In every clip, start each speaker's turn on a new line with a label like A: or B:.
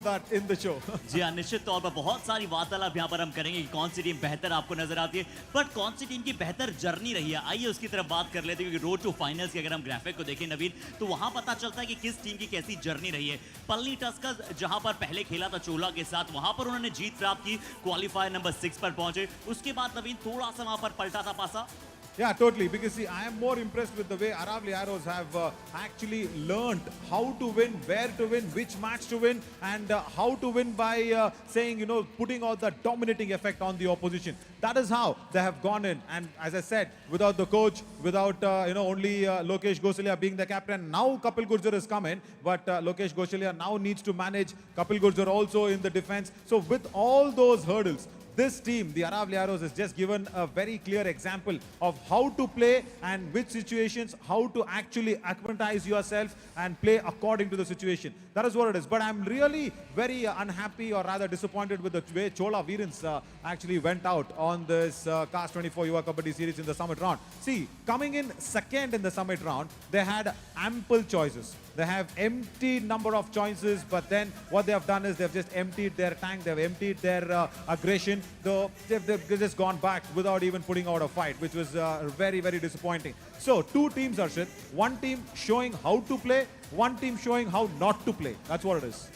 A: that in the show.
B: जी हाँ, निश्चित तौर पर बहुत सारी वार्तालाप यहाँ पर हम करेंगे कि कौन सी टीम बेहतर आपको नजर आती है, बट कौन सी टीम की बेहतर जर्नी रही है, आइए उसकी तरफ बात कर लेते हैं। क्योंकि रोड टू फाइनल्स की अगर हम ग्राफिक को देखें नवीन, तो वहां पता चलता है कि किस टीम की कैसी जर्नी रही है। पलनी टस्कर्स जहां पर पहले खेला था चोला के साथ, वहां पर उन्होंने जीत प्राप्त की, क्वालिफायर नंबर 6 पर पहुंचे। उसके बाद नवीन थोड़ा सा वहां पर पलटा था पासा।
A: Yeah, totally. Because see, I am more impressed with the way Aravali Arrows have actually learned how to win, where to win, which match to win, and how to win by saying, putting out the dominating effect on the opposition. That is how they have gone in. And as I said, without the coach, without only Lokesh Gosalia being the captain, now Kapil Gurjar has come in, but Lokesh Gosalia now needs to manage Kapil Gurjar also in the defense. So with all those hurdles, this team, the Aravali Arrows, has just given a very clear example of how to play and which situations, how to actually acclimatize yourself and play according to the situation. That is what it is. But I'm really very unhappy, or rather disappointed, with the way Chola Veerans actually went out on this CARS24 Yuva Kabaddi series in the summit round. See, coming in second in the summit round, they had ample choices. They have empty number of choices, but then what they have done is they've just emptied their tank, they've emptied their aggression. Though they've just gone back without even putting out a fight, which was very, very disappointing. So, two teams, Arshit. One team showing how to play, one team showing how not to play. That's what it is.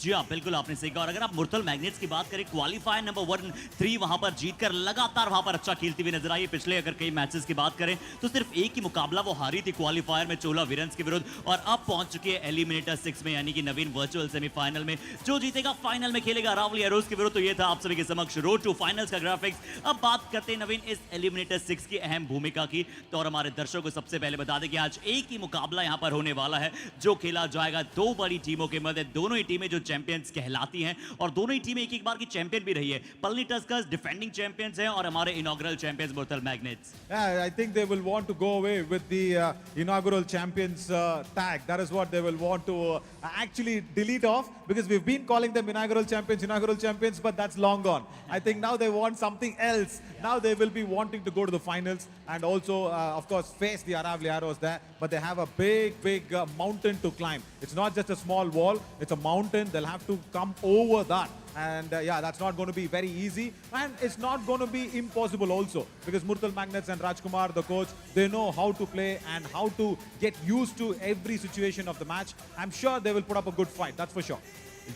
B: जी हाँ, बिल्कुल आपने सही कहा। और अगर आप Murthal magnets की बात करें, क्वालिफायर नंबर 1-3 वहां पर जीतकर लगातार वहां पर अच्छा खेलती हुई नजर आई। पिछले अगर कई मैचेस की बात करें तो सिर्फ एक ही मुकाबला वो हारी थी क्वालिफायर में चोला वीरन्स के विरुद्ध, और अब पहुंच चुकी है एलिमिनेटर 6 में, यानी कि नवीन वर्चुअल सेमीफाइनल में। जो जीतेगा फाइनल में खेलेगा अरावली एरोज के विरुद्ध। तो ये था आप सभी के समक्ष रोड टू फाइनल्स का ग्राफिक्स। अब बात करते हैं नवीन इस एलिमिनेटर 6 की अहम भूमिका की। तो और हमारे दर्शकों को सबसे पहले बता दें कि आज एक ही मुकाबला यहां पर होने वाला है, जो खेला जाएगा दो बड़ी टीमों के मध्य। दोनों ही टीमें जो चैंपियंस कहलाती हैं, और दोनों ही टीमें एक बार की चैंपियन भी रही है। पलनी टस्कर्स डिफेंडिंग चैंपियंस हैं, और हमारे inaugural champions Murthal magnets.
A: Yeah, I think they will want to go away with the inaugural champions tag. That is what they will want to actually delete off, because we've been calling them inaugural champions, but that's long gone. I think now they want something else. Now they will be wanting to go to the finals and also, of course, face the Aravali Arrows there. But they have a big mountain to climb. It's not just a small wall, it's a mountain. They'll have to come over that. And yeah, that's not going to be very easy. And it's not going to be impossible also. Because Murthal Magnets and Rajkumar, the coach, they know how to play and how to get used to every situation of the match. I'm sure they will put up a good fight, that's for sure.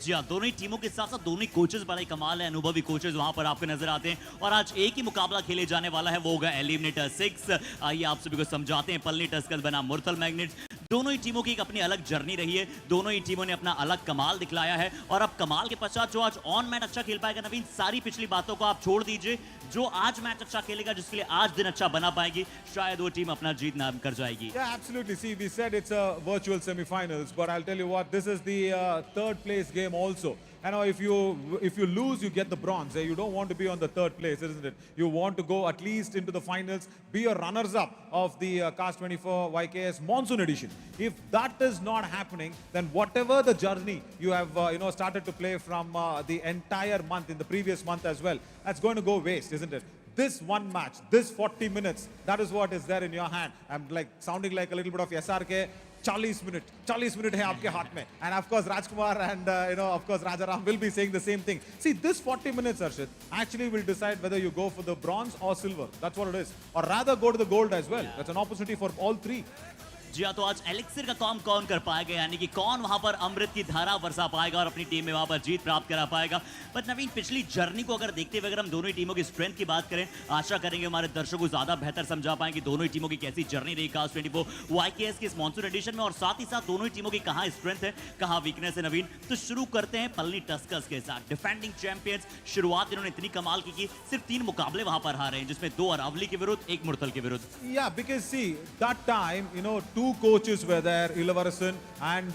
B: जी हाँ, दोनों ही टीमों के साथ साथ दोनों ही coaches बड़ा ही कमाल है, अनुभवी कोचेस वहां पर आपको नजर आते हैं। और आज एक ही मुकाबला खेले जाने वाला है, वो होगा एलिमिनेटर 6। आइए आप सभी को समझाते हैं। पलनी टस्कर्स बना मुरथल मैग्नेट्स। दोनों ही टीमों की एक अपनी अलग जर्नी रही है, दोनों ही टीमों ने अपना अलग कमाल दिखलाया है। और अब कमाल के पश्चात जो आज ऑन मैच अच्छा खेल पाएगा नवीन, सारी पिछली बातों को आप छोड़ दीजिए। जो आज मैच अच्छा खेलेगा, जिसके लिए आज दिन अच्छा बना पाएगी, शायद वो टीम अपना जीत नाम कर जाएगी।
A: Yeah, absolutely. See, we said it's a virtual semi-finals, but I'll tell you what, this is the third place game also. I know if you lose, you get the bronze. You don't want to be on the third place, isn't it? You want to go at least into the finals, be a runners-up of the CARS24 YKS Monsoon edition. If that is not happening, then whatever the journey you have started to play from the entire month, in the previous month as well, that's going to go waste, isn't it? This one match, this 40 minutes, that is what is there in your hand. I'm like sounding like a little bit of SRK. 40 minute है आपके हाथ में. And of course Rajkumar and of course Rajaram will be saying the same thing. See, this 40 minutes, Arshit, actually will decide whether you go for the bronze or silver. That's what it is. Or rather go to the gold as well. That's an opportunity for all three.
B: जी हाँ, तो आज elixir का काम कौन कर पाएगा, यानी कि कौन वहां पर अमृत की धारा बरसा पाएगा और अपनी टीम में वहां पर जीत प्राप्त करा पाएगा। बट नवीन, पिछली जर्नी को अगर देखते हुए अगर हम दोनों ही टीमों की स्ट्रेंथ की बात करें, आशा करेंगे हमारे दर्शकों को ज्यादा बेहतर समझा पाएंगे दोनों ही टीमों की कैसी जर्नी रही CARS24 YKS के इस मॉनसून एडिशन में, और साथ ही साथ दोनों ही टीमों की कहाँ स्ट्रेंथ है, कहाँ वीकनेस है। नवीन, तो शुरू करते हैं पलनी टस्कर्स के साथ। डिफेंडिंग चैंपियंस, शुरुआत इन्होंने इतनी कमाल की सिर्फ 3 मुकाबले वहां पर हारे हैं, जिसमें 2 अरावली के विरुद्ध, 1 मुरथल के विरुद्ध।
A: Yeah, because see, that time, 2 coaches were there, Ilavarasan and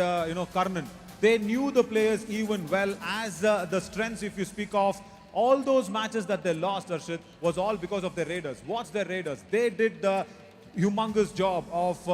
A: Karnan. They knew the players even well as the strengths, if you speak of. All those matches that they lost, Arshit, was all because of their Raiders. What's their Raiders? They did the humongous job of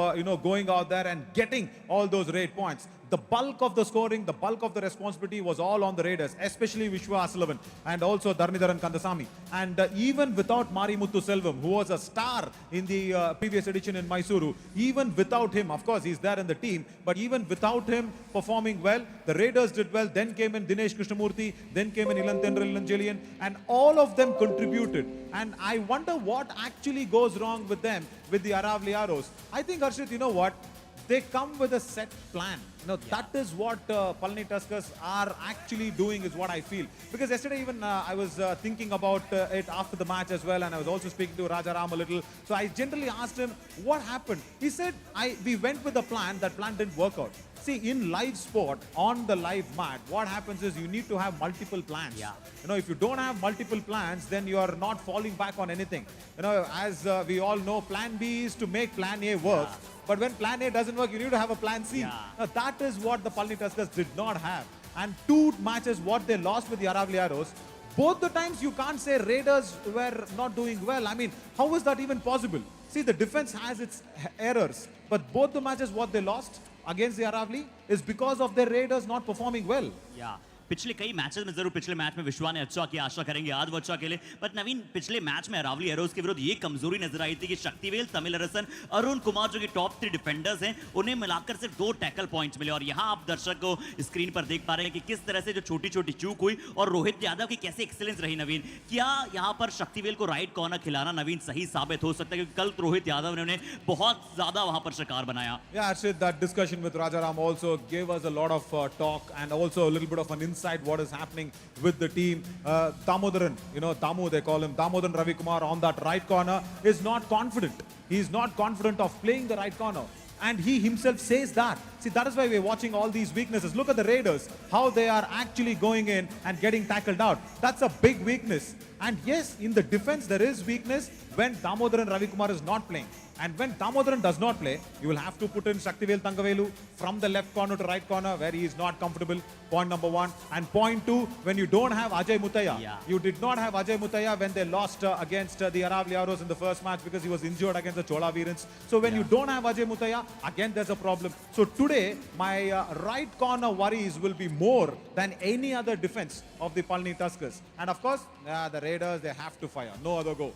A: going out there and getting all those raid points. the bulk of the scoring, the bulk of the responsibility was all on the Raiders, especially Vishwa Asalavan and also Dharnidharan Kandasamy. And even without Marimuthu Selvam, who was a star in the previous edition in Mysuru, even without him, of course, he's there in the team, but even without him performing well, the Raiders did well. Then came in Dinesh Krishnamurthy, then came in Ilanthendra Ilanjelian, and all of them contributed. And I wonder what actually goes wrong with them, with the Aravali Arrows. I think, Harshit, you know what? They come with a set plan. That is what Palani Tuskers are actually doing, is what I feel. Because yesterday even I was thinking about it after the match as well, and I was also speaking to Raja Ram a little. So I generally asked him, what happened? He said, we went with a plan, that plan didn't work out. See, in live sport, on the live mat, what happens is you need to have multiple plans.
B: Yeah.
A: If you don't have multiple plans, then you are not falling back on anything. As we all know, plan B is to make plan A work. Yeah. But when plan A doesn't work, you need to have a plan C.
B: Yeah.
A: Now, that is what the Palani Tuskers did not have. And 2 matches, what they lost with the Aravali Arrows, both the times you can't say Raiders were not doing well. I mean, how is that even possible? See, the defense has its errors. But both the matches, what they lost against the Aravali is because of their Raiders not performing well.
B: Yeah. पिछले कई matches में जरूर पिछले match में विश्वा ने अच्छा किया, आशा करेंगे आज वो अच्छा खेले, बट नवीन पिछले मैच में अरावली एरोज के विरुद्ध ये कमजोरी नजर आई थी कि शक्तिवेल, तमिल अरसन, अरुण कुमार जो कि टॉप 3 डिफेंडर्स हैं, उन्हें मिलाकर सिर्फ 2 टैकल पॉइंट्स मिले। और यहाँ आप दर्शक को स्क्रीन पर देख पा रहे हैं कि किस तरह से जो छोटी छोटी चूक हुई और रोहित यादव की कैसे एक्सीलेंस रही। नवीन, क्या यहाँ पर शक्तिवेल को राइट कॉर्नर खिलाना नवीन सही साबित हो सकता है, क्योंकि कल रोहित यादव ने उन्हें बहुत ज्यादा वहां पर शिकार बनाया।
A: Yeah, Arshid, that discussion with Rajaram also gave us a lot of talk and also a little bit of an insight what is happening with the team. Damodaran, Damu they call him, Damodaran Ravikumar on that right corner is not confident. He is not confident of playing the right corner. And he himself says that. See, that is why we're watching all these weaknesses. Look at the Raiders, how they are actually going in and getting tackled out. That's a big weakness. And yes, in the defense, there is weakness when Damodaran Ravikumar is not playing. And when Damodaran does not play, you will have to put in Shaktivel Thangavelu from the left corner to right corner where he is not comfortable. Point number 1. And point 2, when you don't have Ajay Mutaya.
B: Yeah.
A: You did not have Ajay Mutaya when they lost against the Aravali Arrows in the first match because he was injured against the Chola Virans. So when you don't have Ajay Mutaya, again there's a problem. So today, my right corner worries will be more than any other defense of the Palani Tuskers. And of course, the Raiders, they have to fire. No other go.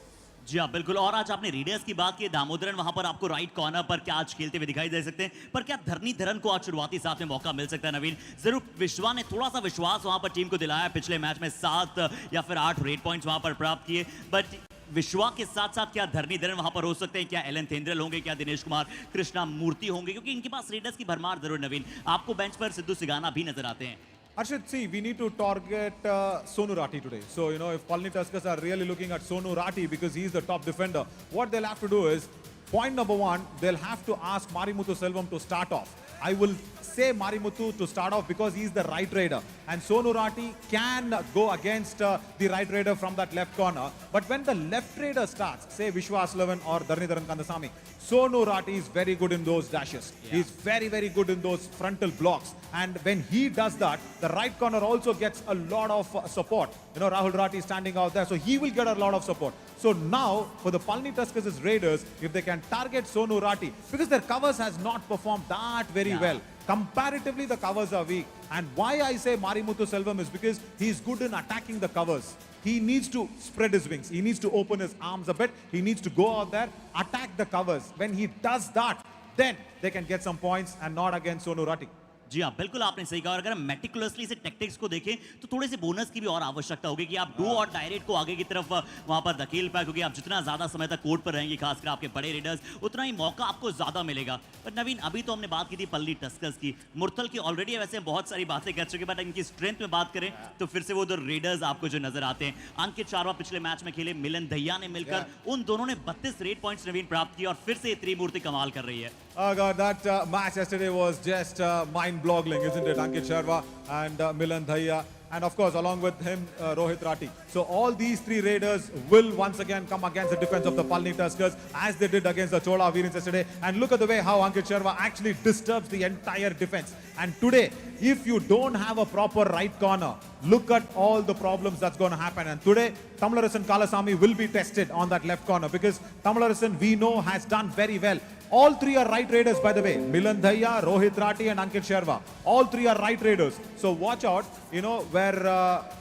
B: जी हाँ बिल्कुल। और आज आपने readers की बात की, दामोदरन वहां पर आपको राइट कॉर्नर पर क्या आज खेलते हुए दिखाई दे सकते हैं, पर क्या धरनीधरन को आज शुरुआती साथ में मौका मिल सकता है? नवीन, जरूर विश्वा ने थोड़ा सा विश्वास वहां पर टीम को दिलाया, पिछले मैच में 7 या फिर 8 रेड पॉइंट्स वहां पर प्राप्त किए, बट विश्वा के साथ साथ क्या धरनीधरन वहां पर हो सकते हैं? क्या एलेंथेंद्रल होंगे? क्या दिनेश कुमार कृष्णा मूर्ति होंगे? क्योंकि इनके पास रेडर्स की भरमार जरूर। नवीन, आपको बेंच पर सिद्धू सिगाना भी नजर आते हैं।
A: Arshid, see, we need to target Sonu Rati today. So, if Palani Tuskers are really looking at Sonu Rati because he's the top defender, what they'll have to do is, point number 1, they'll have to ask Marimuthu Selvam to start off. I will say Marimuthu to start off because he's the right raider. And Sonu Rati can go against the right raider from that left corner. But when the left raider starts, say Vishwa Asalavan or Dharnidharan Kandasamy, Sonu Rati is very good in those dashes. Yeah. He's very, very good in those frontal blocks. And when he does that, the right corner also gets a lot of support. Rahul Rati is standing out there, so he will get a lot of support. So now, for the Palani Tuskers' Raiders, if they can target Sonu Rati, because their covers has not performed that very well. Comparatively, the covers are weak. And why I say Marimuthu Selvam is because he's good in attacking the covers. He needs to spread his wings. He needs to open his arms a bit. He needs to go out there, attack the covers. When he does that, then they can get some points and not against Sonu Rati.
B: जी हाँ बिल्कुल, आपने सही कहा। और अगर हम meticulously से tactics को देखें तो थोड़े से बोनस की भी और आवश्यकता होगी कि आप डू और डायरेक्ट को आगे की तरफ वहां पर धकेल पाए, क्योंकि आप जितना ज्यादा समय तक कोर्ट पर रहेंगे, खासकर आपके बड़े रेडर्स, उतना ही मौका आपको ज्यादा मिलेगा। पर नवीन, अभी तो हमने बात की थी पल्ली टस्कर्स की, मुरथल की ऑलरेडी वैसे बहुत सारी बातें कर चुके, बट इनकी स्ट्रेंथ में बात करें तो फिर से वो दो रेडर्स आपको जो नजर आते हैं। अंकित चारवा पिछले मैच में खेले, मिलन दहिया ने मिलकर उन दोनों ने 32 रेड पॉइंट्स नवीन प्राप्त किए और फिर से त्रिमूर्ति कमाल कर रही है।
A: Oh God, that match yesterday was just mind-boggling, isn't it? Ankit Sharma and Milan Dhaya, and of course along with him Rohit Rati. So all these 3 Raiders will once again come against the defense of the Palani Tuskers as they did against the Chola Virans yesterday. And look at the way how Ankit Sharma actually disturbs the entire defense. And today, if you don't have a proper right corner, look at all the problems that's going to happen. And today, Tamilarasan Kalasamy will be tested on that left corner because Tamilarasan, we know, has done very well. All three are right raiders, by the way. Milan Dhaya, Rohit Rati and Ankit Sharma. All three are right raiders. So watch out, where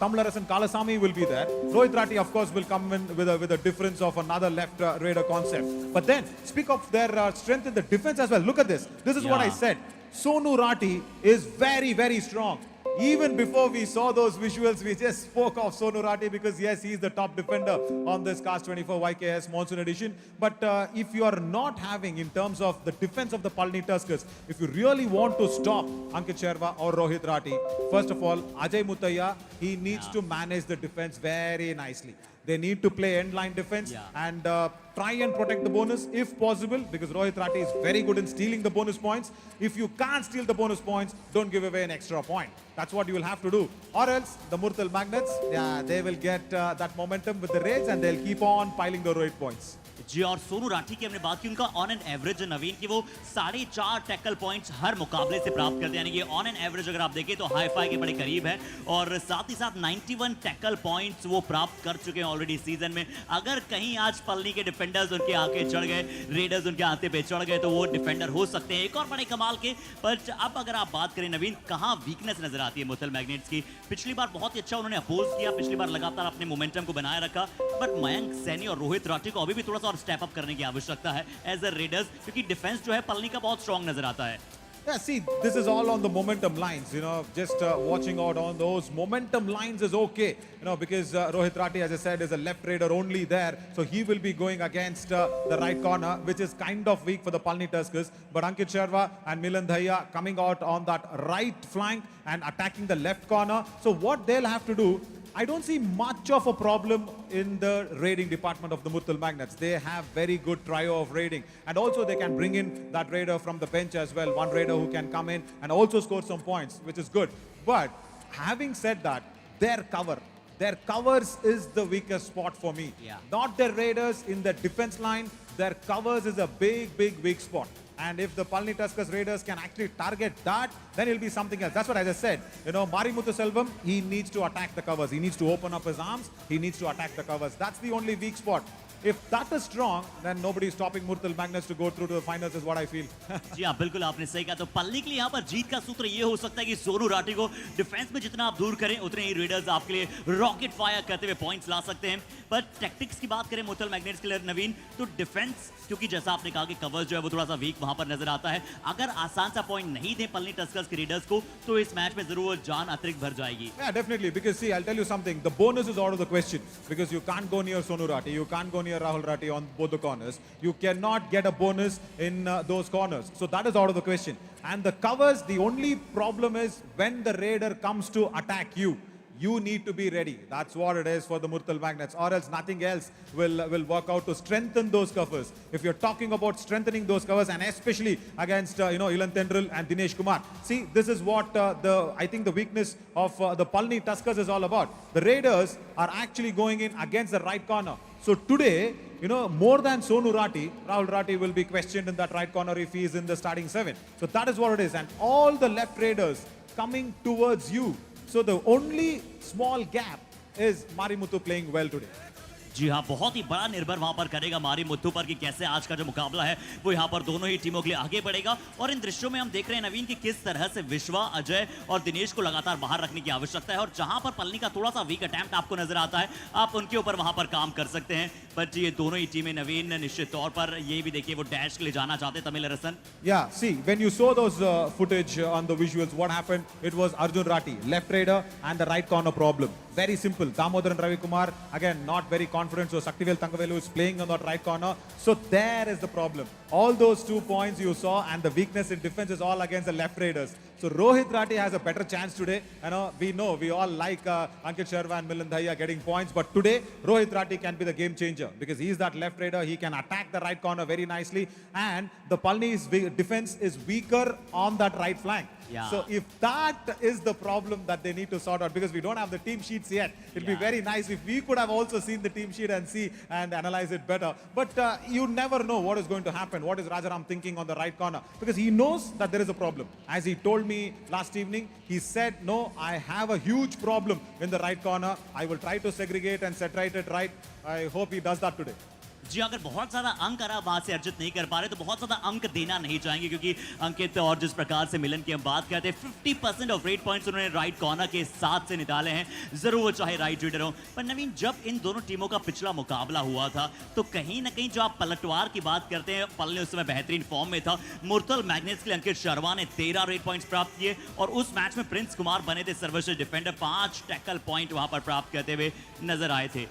A: Tamilarasan Kalasamy will be there. Rohit Rati, of course, will come in with a difference of another left raider concept. But then, speak of their strength in the defense as well. Look at this. This is what I said. Sonu Rati is very, very strong. Even before we saw those visuals, we just spoke of Sonu Rati because yes, he's the top defender on this CARS24 YKS Monsoon edition. But if you are not having, in terms of the defense of the Palni Tuskers, if you really want to stop Ankit Sharma or Rohit Rati, first of all, Ajay Muthaiya, he needs to manage the defense very nicely. They need to play end-line defense and try and protect the bonus if possible, because Rohit Rati is very good in stealing the bonus points. If you can't steal the bonus points, don't give away an extra point. That's what you will have to do. Or else, the Murthal Magnets, they will get that momentum with the raids and they'll keep on piling the raid points.
B: जी और सोनू राठी की हमने बात की उनका on an average नवीन की वो 4.5 tackle points हर मुकाबले से प्राप्त करते हैं, यानी कि ऑन एन एवरेज अगर आप देखें तो हाई फाई के बड़े करीब है और साथ ही साथ 91 टैकल पॉइंट्स वो प्राप्त कर चुके हैं ऑलरेडी सीजन में। अगर कहीं आज पलनी के डिफेंडर्स उनके आके चढ़ गए, रेडर्स उनके आते पे चढ़ गए तो वो डिफेंडर हो सकते हैं एक और बड़े कमाल के। पर अब अगर आप बात करें नवीन, कहाँ वीकनेस नजर आती है मुथल मैग्नेट्स की? पिछली बार बहुत ही अच्छा उन्होंने अपोज किया, पिछली बार लगातार अपने मोमेंटम को बनाए रखा, बट मयंक सैनी और रोहित राठी को अभी भी थोड़ा सा और स्टेप अप करने की आवश्यकता है एज अ रेडर्स, क्योंकि डिफेंस जो है पलनी का बहुत स्ट्रांग नजर आता है।
A: Yeah, see, this is all on the momentum lines, just watching out on those momentum lines is okay, because Rohit Rati, as I said, is a left raider only there. So he will be going against the right corner, which is kind of weak for the Palni Tuskers. But Ankit Sharma and Milan Dhaya coming out on that right flank and attacking the left corner. So what they'll have to do, I don't see much of a problem in the raiding department of the Murthal Magnets. They have very good trio of raiding. And also they can bring in that raider from the bench as well. One raider who can come in and also score some points, which is good. But having said that, their covers is the weakest spot for me.
B: Yeah.
A: Not their raiders in the defense line. Their covers is a big, big, weak spot. And if the Palni Tuskers Raiders can actually target that, then it'll be something else. That's what I just said. Mari Muthuselvam, he needs to attack the covers. He needs to open up his arms. He needs to attack the covers. That's the only weak spot. If that is strong, then nobody is stopping Murthal Magnets to go through to the finals is what I feel.
B: जी हाँ, बिल्कुल आपने सही कहा। तो पल्ली के लिए यहाँ पर जीत का सूत्र ये हो सकता है कि सोनू राठी को डिफेंस में जितना आप दूर करें उतने ही रेडर्स आपके लिए रॉकेट फायर करते हुए पॉइंट्स ला सकते हैं। पर टैक्टिक्स की बात करें मुथल मैग्नेट्स के लिए नवीन, तो डिफेंस, क्योंकि जैसा आपने कहा कि कवर्स जो है वो थोड़ा सा वीक वहां पर नजर आता है, अगर आसान सा पॉइंट नहीं दे पल्ली टस्कर्स के रेडर्स को तो इस मैच में जरूर जान अतिरिक्त भर जाएगी।
A: Yeah, definitely, because see, I'll tell you something, the bonus is out of the question, because you can't go near Sonu Rati, you can't go near Rahul Rati on both the corners. You cannot get a bonus in those corners. So that is out of the question. And the covers, the only problem is when the raider comes to attack you, you need to be ready. That's what it is for the Murthal Magnets, or else nothing else will work out to strengthen those covers. If you're talking about strengthening those covers, and especially against Ilan Tendril and Dinesh Kumar, see, this is what I think the weakness of the Palni Tuskers is all about. The Raiders are actually going in against the right corner. So today, more than Sonu Rati, Rahul Rati will be questioned in that right corner if he is in the starting 7. So that is what it is. And all the left Raiders coming towards you. So the only small gap is Mari Muthu playing well today.
B: जी हाँ, बहुत ही बड़ा निर्भर वहां पर करेगा मारी मुथु पर कि कैसे आज का जो मुकाबला है वो यहाँ पर दोनों ही टीमों के लिए आगे बढ़ेगा। और इन दृश्यों में हम देख रहे हैं नवीन कि किस तरह से विश्वा, अजय और दिनेश को लगातार बाहर रखने की आवश्यकता है, और जहां पर पलनी का थोड़ा सा वीक अटेम्प्ट आपको नजर आता है, आप उनके ऊपर वहां पर काम कर सकते हैं। बट ये दोनों ही टीमें नवीन निश्चित तौर पर ये भी देखिए वो डैश के लिए जाना चाहते हैं तमिल रसन।
A: Yeah, see, when you saw those footage on the visuals, what happened? It was Arjun Rati, left raider and the right corner problem. Very simple. Damodaran Ravi Kumar, again, not very confident. So Saktivel Tangavelu is playing on that right corner. So there is the problem. All those 2 points you saw, and the weakness in defense is all against the left raiders. So Rohit Rati has a better chance today. We all like Ankit Sharma and Milan Dhaya getting points, but today Rohit Rati can be the game changer because he's that left raider. He can attack the right corner very nicely, and the Palni's defense is weaker on that right flank.
B: Yeah.
A: So if that is the problem that they need to sort out, because we don't have the team sheets yet, it'd be very nice if we could have also seen the team sheet and see and analyze it better. But you never know what is going to happen. What is Rajaram thinking on the right corner? Because he knows that there is a problem. As he told me last evening, he said, no, I have a huge problem in the right corner. I will try to segregate and separate it right. I hope he does that today.
B: जी अगर बहुत ज्यादा अंक अगर आप वहां से अर्जित नहीं कर पा रहे तो बहुत ज्यादा अंक देना नहीं चाहेंगे क्योंकि अंकित और जिस प्रकार से मिलन की हम बात करते हैं 50% ऑफ रेट पॉइंट्स उन्होंने राइट कॉर्नर के साथ से निकाले हैं जरूर वो चाहे राइट रीडर हो पर नवीन जब इन दोनों टीमों का पिछला मुकाबला हुआ था तो कहीं ना कहीं जो आप पलटवार की बात करते हैं पल ने उस समय बेहतरीन फॉर्म में था मुरतल मैग्नेट्स के लिए अंकित शर्मा ने 13 रेट पॉइंट्स प्राप्त किए और उस मैच में प्रिंस कुमार बने थे सर्वश्रेष्ठ डिफेंडर 5 टैकल पॉइंट वहां पर प्राप्त करते हुए नजर आए थे.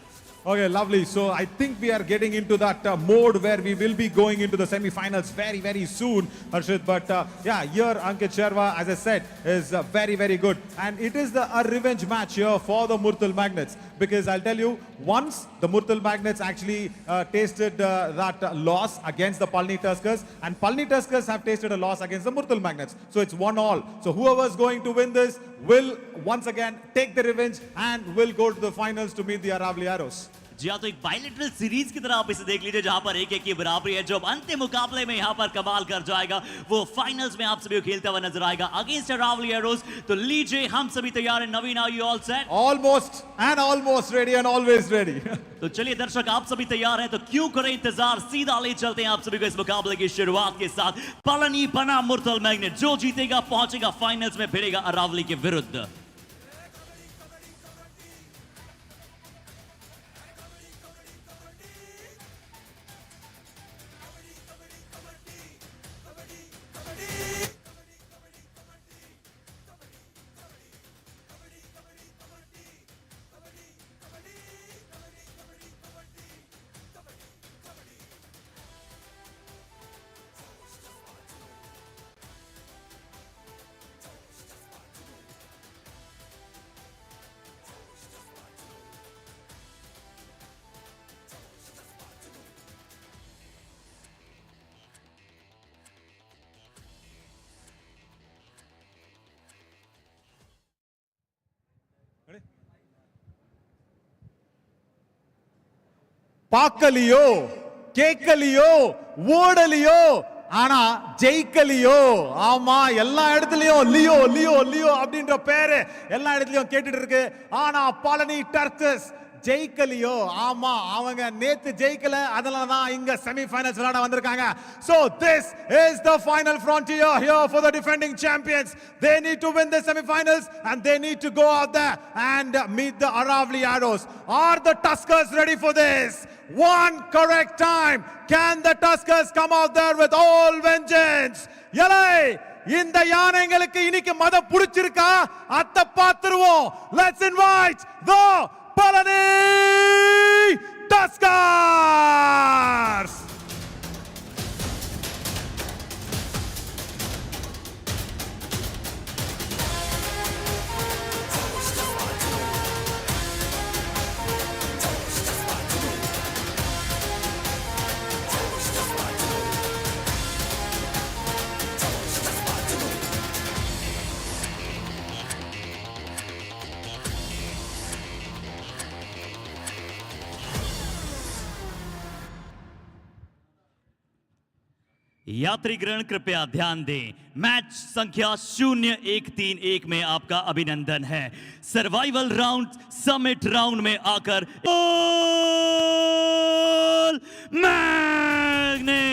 A: Okay, lovely. So I think we are getting into that mode where we will be going into the semi-finals very, very soon, Harshit. But yeah, here Ankit Sharma, as I said, is very, very good. And it is a revenge match here for the Murtal Magnets. Because I'll tell you, once the Murtal Magnets actually tasted that loss against the Palni Tuskers, and Palni Tuskers have tasted a loss against the Murtal Magnets. So it's 1-1. So whoever's going to win this will once again take the revenge and will go to the finals to meet the Aravali Arrows.
B: जी हाँ तो एक bilateral series की तरह आप इसे देख लीजिए जहां पर एक की बराबरी है जो अब अंतिम मुकाबले में यहां पर कमाल कर जाएगा वो फाइनल्स में आप सभी को खेलता हुआ नजर आएगा अगेंस्ट अरावली एरोज तो लीजिए हम सभी तैयार हैं Naveen are you all set
A: almost ready and always ready
B: तो चलिए दर्शक आप सभी तैयार हैं तो क्यों करें इंतजार सीधा ले चलते हैं आप सभी को इस मुकाबले की शुरुआत के साथ पलनी पना मुरतल मैग्नेट जो जीतेगा पहुंचेगा फाइनल्स में भिड़ेगा अरावली के विरुद्ध
A: பார்க்கலியோ கேட்கலியோ ஓடலியோ ஆனா ஜெயிக்கலியோ ஆமா எல்லா இடத்துலயும் லியோ லியோ லியோ அப்படின்ற பேரு எல்லா இடத்துலயும் கேட்டுட்டு இருக்கு ஆனா பழனி டர்க்கஸ் ஜெயிக்கலியோ ஆமா அவங்க நேத்து ஜெயிக்கல அதனால தான் இங்க செமி ஃபைனல்ஸ் விளையாட வந்திருக்காங்க so this is the final frontier here for the defending champions they need to win the semi finals and they need to go out there and meet the Aravali Arrows are the Tuskers ready for this one correct time can the Tuskers come out there with all vengeance yalai இந்த யானைங்களுக்கு இன்னைக்கு மத புடிச்சிருக்கா அத பாத்துருவோம் let's invite the Palani Tuskers!
B: यात्रीगण कृपया ध्यान दें match संख्या 0131 में आपका अभिनंदन है सर्वाइवल राउंड समिट राउंड में आकर magnet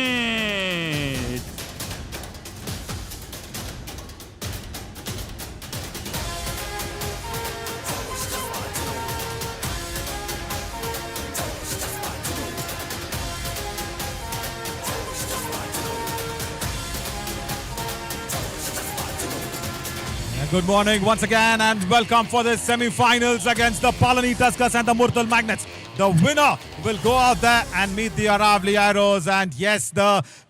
A: Good morning once again and welcome for the semi-finals against the Palani Tuskers and the Murtal Magnets. The winner will go out there and meet the Aravali Arrows and yes, the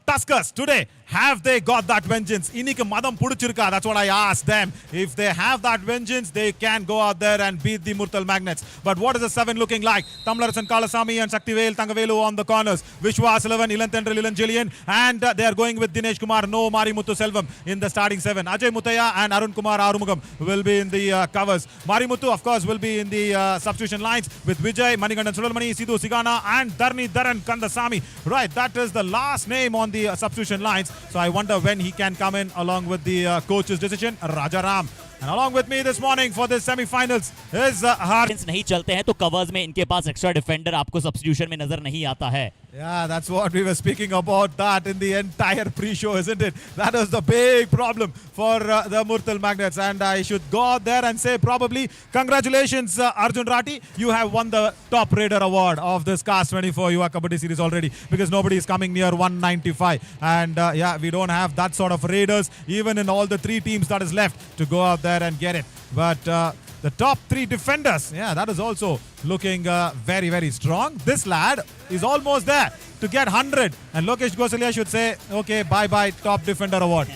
A: Tuskers today have they got that vengeance? Inike madam pudichirka. That's what I asked them. If they have that vengeance, they can go out there and beat the Murthal Magnets. But what is the 7 looking like? Tamlarasan Kalasamy and Shaktivel Tangavelu on the corners. Vishwas 11, Ilan Tendril, Ilan Jillian. And they are going with Dinesh Kumar, no Marimuthu Selvam in the starting 7. Ajay Muthaya and Arun Kumar Arumugam will be in the covers. Marimuthu, of course, will be in the substitution lines with Vijay, Manigandan Sulalmani, Sidhu Sigana and Dharni Dharan Kandasamy. Right, that is the last name on the substitution lines. So I wonder when he can come in along with the coach's decision, Rajaram. And along with me this morning for this semi-finals is Harsh.
B: नहीं चलते हैं तो covers में इनके पास extra defender आपको substitution में नजर नहीं आता है.
A: Yeah, that's what we were speaking about that in the entire pre-show, isn't it? That was the big problem for the Murthal Magnets. And I should go out there and say probably congratulations, Arjun Rati. You have won the top raider award of this CARS24 Yuva Kabaddi series already, because nobody is coming near 195. And yeah, we don't have that sort of raiders even in all the 3 teams that is left to go out there and get it. But the top 3 defenders, yeah, that is also looking very, very strong. This lad is almost there to get 100. And Lokesh Gosalia should say, okay, bye-bye top defender award.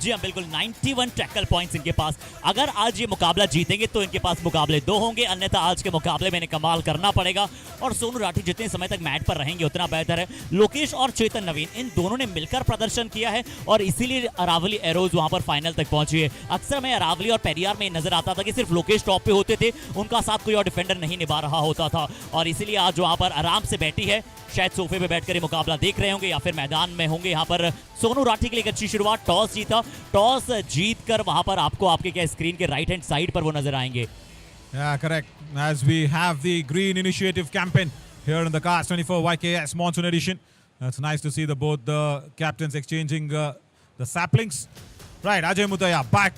B: जी हाँ बिल्कुल 91 tackle points इनके पास. अगर आज ये मुकाबला जीतेंगे तो इनके पास मुकाबले 2 होंगे, अन्यथा आज के मुकाबले में इन्हें कमाल करना पड़ेगा. और सोनू राठी जितने समय तक मैट पर रहेंगे उतना बेहतर है. लोकेश और चेतन नवीन इन दोनों ने मिलकर प्रदर्शन किया है और इसीलिए अरावली एरोज वहां पर फाइनल तक पहुंची है. अक्सर मैं अरावली और पेरियार में नजर आता था कि सिर्फ लोकेश टॉप पे होते थे, उनका साथ कोई और डिफेंडर नहीं निभा रहा होता था. और इसीलिए आज वहां पर आराम से बैठी है, शायद सोफे पे बैठकर ये मुकाबला देख रहे होंगे या फिर मैदान में होंगे. यहाँ पर सोनू राठी के लिए एक अच्छी शुरुआत, टॉस जीता, टॉस जीतकर वहां पर आपको आपके क्या स्क्रीन के राइट हैंड साइड पर वो नजर आएंगे.
A: Yeah, correct. As we have the Green Initiative campaign here in the CARS24 YKS Monsoon edition. It's nice to see both the captains exchanging the saplings. Right, Ajay Muthaya back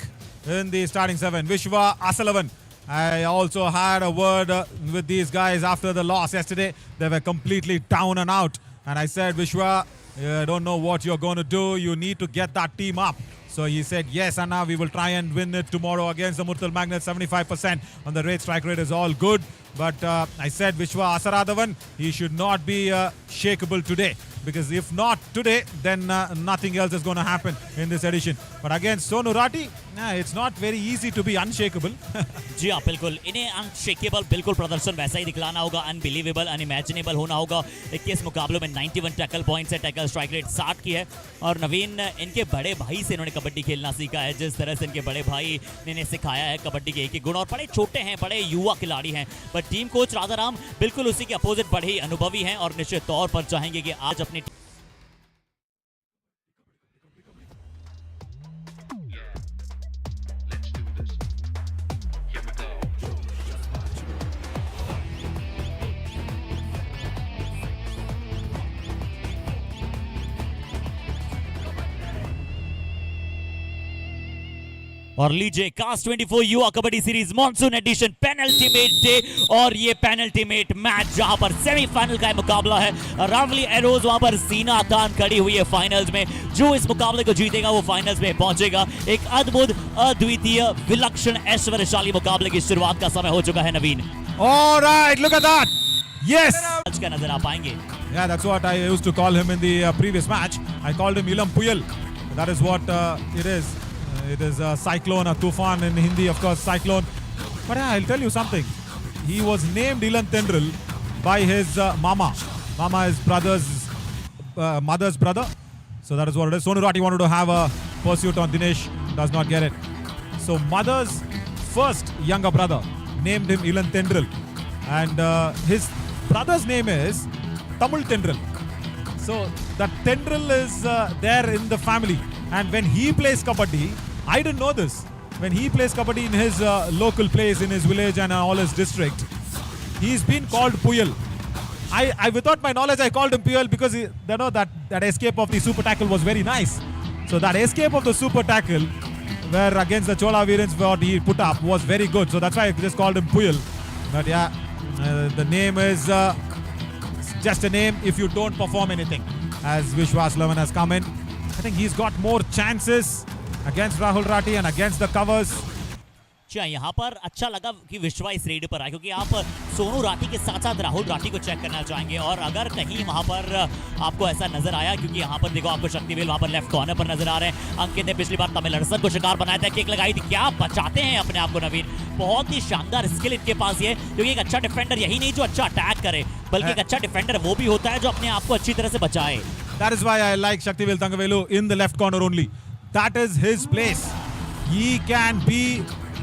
A: in the starting 7. Vishwa Asalavan. I also had a word with these guys after the loss yesterday. They were completely down and out. And I said, Vishwa, I don't know what you're going to do. You need to get that team up. So he said, yes, Anna, we will try and win it tomorrow against the Murthal Magnets. 75% on the rate. Strike rate is all good. But I said, Vishwa Asaradavan, he should not be shakeable today. Because if not today, then nothing else is going to happen in this edition. But against Sonu Rati, it's not very easy to be unshakable.
B: जी हाँ बिल्कुल, इन्हें unshakeable बिल्कुल प्रदर्शन वैसा ही दिखलाना होगा, unbelievable, unimaginable होना होगा. 21 मुकाबलों में 91 टैकल पॉइंट्स है, टैकल स्ट्राइक रेट 60 की है. और नवीन, इनके बड़े भाई से इन्होंने कबड्डी खेलना सीखा है. जिस तरह से इनके बड़े भाई ने इन्हें सिखाया है कबड्डी के एक गुण, और बड़े छोटे हैं, बड़े युवा खिलाड़ी हैं. पर टीम कोच राजाराम बिल्कुल उसी के अपोजिट बड़े ही अनुभवी हैं और निश्चित तौर पर चाहेंगे कि आज अपनी और लीजिए CARS24 Yuva Kabaddi series monsoon edition penultimate day. और ये पेनल्टीमेट मैच जहां पर सेमीफाइनल का मुकाबला है. रावली एरोज वहां पर सीना तान खड़ी हुई है फाइनल्स में. जो इस मुकाबले को जीतेगा वो फाइनल्स में पहुंचेगा. एक अद्भुत, अद्वितीय, विलक्षण, ऐश्वर्यशाली मुकाबले की शुरुआत का समय हो चुका है. नवीन,
A: Alright, look at that. Yes.
B: आज का नजर आ पाएंगे.
A: Yeah, that's what I used to call him in the previous match. I called him Ilam Puyal. That is what it is. It is a cyclone, a tufan in Hindi, of course, cyclone. But yeah, I'll tell you something. He was named Ilan Tendril by his mama. Mama is mother's brother. So that is what it is. Sonu Rati wanted to have a pursuit on Dinesh. Does not get it. So mother's first younger brother named him Ilan Tendril. And his brother's name is Tamil Tendril. So that Tendril is there in the family. And when he plays kabaddi, I didn't know this. When he plays kabaddi in his local place, in his village and all his district, he's been called Puyal. I without my knowledge, I called him Puyal because that escape of the super tackle was very nice. So that escape of the super tackle, where against the Chola Virans, what he put up was very good. So that's why I just called him Puyal. But yeah, the name is just a name if you don't perform anything. As Vishwas Lavan has come in, I think he's got more chances against Rahul Rati and against the covers.
B: अच्छा, यहाँ पर अच्छा लगा कि विश्वा इस red पर आए, क्योंकि आप सोनू राठी के साथ साथ राहुल राठी को चेक करना चाहेंगे। और अगर कहीं वहाँ पर आपको ऐसा नजर आया, क्योंकि यहाँ पर देखो आपको शक्तिवेल वहाँ पर लेफ्ट कॉर्नर पर नजर आ रहे हैं। अंकित ने पिछली बार तमिल अरसन को शिकार बनाया था, किक लगाई थी, क्या बचाते हैं अपने आप को नवीन। बहुत ही शानदार स्किल इनके पास ये, क्योंकि एक अच्छा डिफेंडर यही नहीं जो अच्छा अटैक करे, बल्कि एक अच्छा डिफेंडर वो भी होता है जो अपने आप को अच्छी तरह से बचाए।
A: That is why I like Shaktivel Thangavelu in the left corner only. That is his place. He can be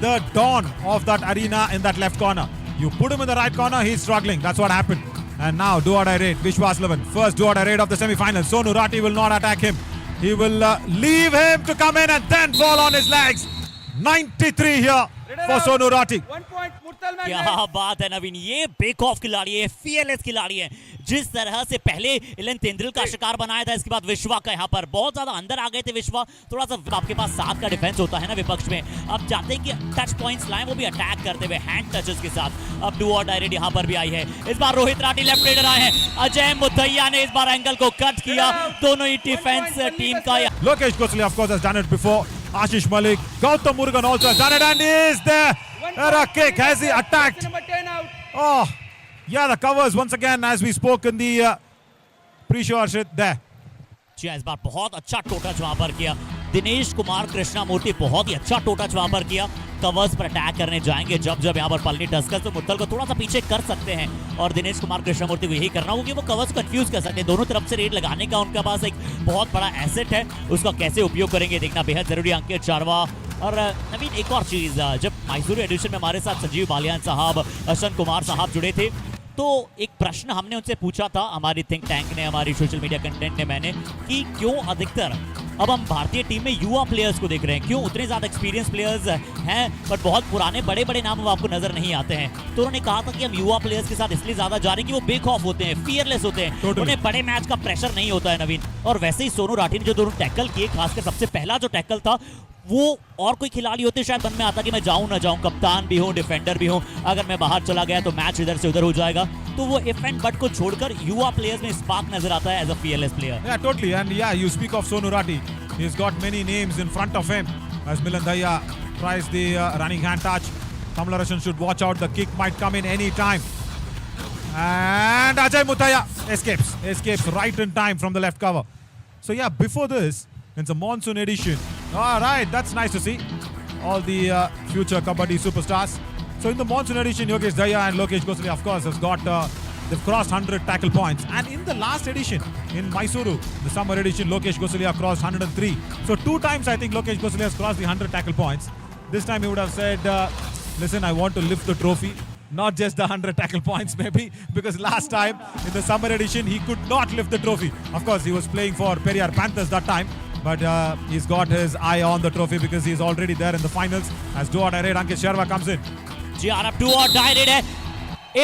A: the dawn of that arena in that left corner. You put him in the right corner, he's struggling. That's what happened. And now do or die raid, Vishwas 11. First do or die raid of the semi-finals. Sonu Rathi will not attack him. He will leave him to come in and then fall on his legs. 93 here for Sonu Rathi.
C: 1 point, Murtal Magnet.
B: क्या बात है नवीन, ये bake of खिलाड़ी है, fearless खिलाड़ी है। जिस तरह से पहले इलन तेंदुल का शिकार बनाया था, इसके बाद विश्वा का यहाँ पर बहुत ज्यादा अंदर आ गए थे विश्वा। थोड़ा सा आपके पास 7 का डिफेंस होता है ना विपक्ष में, अब चाहते हैं कि टच पॉइंट्स लाएं, वो भी अटैक करते हुए हैंड टचेस के साथ। अब डू और डाई रेड यहाँ पर भी आई है। इस बार रोहित राठी लेफ्ट रेडर आए हैं, अजय मुथैया ने इस बार एंगल को कट किया। दोनों ही डिफेंस टीम का
A: Lokesh Gosli of course has done it before. Ashish Malik, Gautam Murugan also has done it, and is there a kick? Has he attacked?
C: Number 10 out.
A: Oh, yeah, the covers once again as we spoke in the pre-show shit there.
B: इस बार बहुत अच्छा टोटच वहां पर किया दिनेश कुमार कृष्णामूर्ति, बहुत ही अच्छा टोटच वहां पर किया। कवर्स पर अटैक करने जाएंगे जब जब यहाँ पर पलनी टस्कर्स तो मुत्तल को थोड़ा सा पीछे कर सकते हैं, और दिनेश कुमार कृष्णामूर्ति को यही करना होगा कि वो कवर्स कंफ्यूज कर सकते हैं। दोनों तरफ से रेड लगाने का उनके पास एक बहुत बड़ा एसेट है, उसका कैसे उपयोग करेंगे देखना बेहद जरूरी। अंकित चारवा और नवीन एक और चीज, जब मैसूर एडिशन में हमारे साथ संजीव बालियान साहब, अशन कुमार साहब जुड़े थे, तो एक प्रश्न हमने उनसे पूछा था, हमारी थिंक टैंक ने, हमारी सोशल मीडिया कंटेंट ने, मैंने, कि क्यों अधिकतर अब हम भारतीय टीम में युवा प्लेयर्स को देख रहे हैं, क्यों उतने ज्यादा एक्सपीरियंस प्लेयर्स हैं पर बहुत पुराने बड़े बड़े नाम वो आपको नजर नहीं आते हैं। तो उन्होंने कहा था कि हम युवा प्लेयर्स के साथ इसलिए ज्यादा जा रहे हैं कि वो बेक ऑफ होते हैं, फियरलेस होते हैं, उन्हें बड़े मैच का प्रेशर नहीं होता है नवीन। और वैसे ही सोनू राठी ने जो दोनों टैकल किए, खासकर सबसे पहला जो टैकल था, वो और कोई खिलाड़ी होते शायद मन में आता कि मैं जाऊं ना जाऊं, कप्तान भी हूं, डिफेंडर भी हूं, अगर मैं बाहर चला गया तो मैच इधर से उधर हो जाएगा। तो वो इफ एंड बट को छोड़कर युवा प्लेयर्स में स्पार्क नजर आता है as a fearless player.
A: Yeah, totally. And yeah, you speak of Sonu Rathi. He's got many names in front of him as Milan Daya tries the running hand touch. Kamlarashan should watch out. The kick might come in any time. And Ajay Muthaya escapes right in time from the left cover. So yeah, before this, it's a monsoon edition. All right, that's nice to see. All the future Kabaddi superstars. So in the monsoon edition, Yogesh Daya and Lokesh Gosli, of course, has got they've crossed 100 tackle points. And in the last edition, in Mysuru, the summer edition, Lokesh Gosalia crossed 103. So 2 times I think Lokesh Gosalia has crossed the 100 tackle points. This time he would have said, listen, I want to lift the trophy. Not just the 100 tackle points maybe, because last time in the summer edition, he could not lift the trophy. Of course, he was playing for Periyar Panthers that time. But he's got his eye on the trophy because he's already there in the finals. As do or die raid, Ankit Sharma comes in.
B: जी अब do और die red है।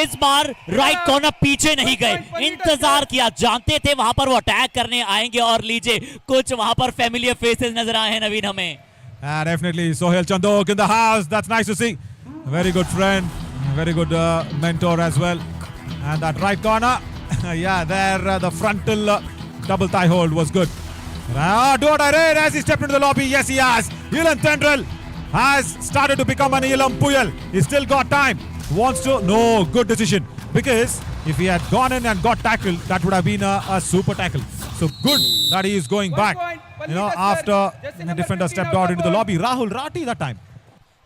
B: इस बार right corner पीछे नहीं गए, इंतजार किया, जानते थे वहां पर वो अटैक करने आएंगे, और लीजिए कुछ वहां पर फैमिलियर फेसेस नजर आए हैं नवीन हमें।
A: Definitely Sohail Chandok in the house. That's nice to see. Very good friend, very good mentor as well. And that right corner, yeah, there the frontal double thigh hold was good. Do or die raid as he stepped into the lobby. Yes, he has. Ilan Tendril has started to become an Ilam Puyal. He's still got time. Wants to. No, good decision. Because if he had gone in and got tackled, that would have been a super tackle. So good that he is going back. After the defender stepped out into the lobby. Rahul Rathi that time.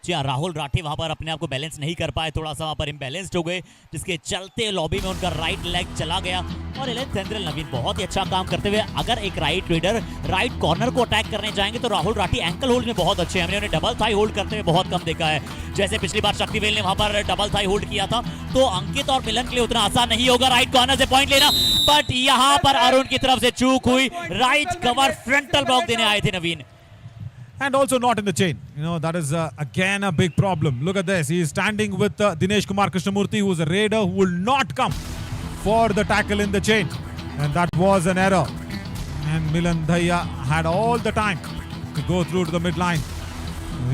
B: जी हाँ, राहुल राठी वहां पर अपने आप को balance नहीं कर पाए, थोड़ा सा वहां पर इम्बैलेंस्ड हो गए, जिसके चलते लॉबी में उनका राइट लेग चला गया। और इलन तेंदुल नवीन बहुत ही अच्छा काम करते हुए, अगर एक राइट रेडर राइट कॉर्नर को अटैक करने जाएंगे तो राहुल राठी एंकल होल्ड में बहुत अच्छे हैं। हमने उन्हें डबल थाई होल्ड करते हुए बहुत कम देखा है। जैसे पिछली बार शक्तिवेल ने वहां पर डबल थाई होल्ड किया था, तो अंकित और मिलन के लिए उतना आसान नहीं होगा राइट कॉर्नर से पॉइंट लेना। बट यहाँ पर अरुण की तरफ से चूक हुई, राइट कवर फ्रंटल ब्लॉक देने आए थे नवीन।
A: And also not in the chain. That is again a big problem. Look at this. He is standing with Dinesh Kumar Krishnamurti, who is a raider who will not come for the tackle in the chain. And that was an error. And Milan Daya had all the time to go through to the midline.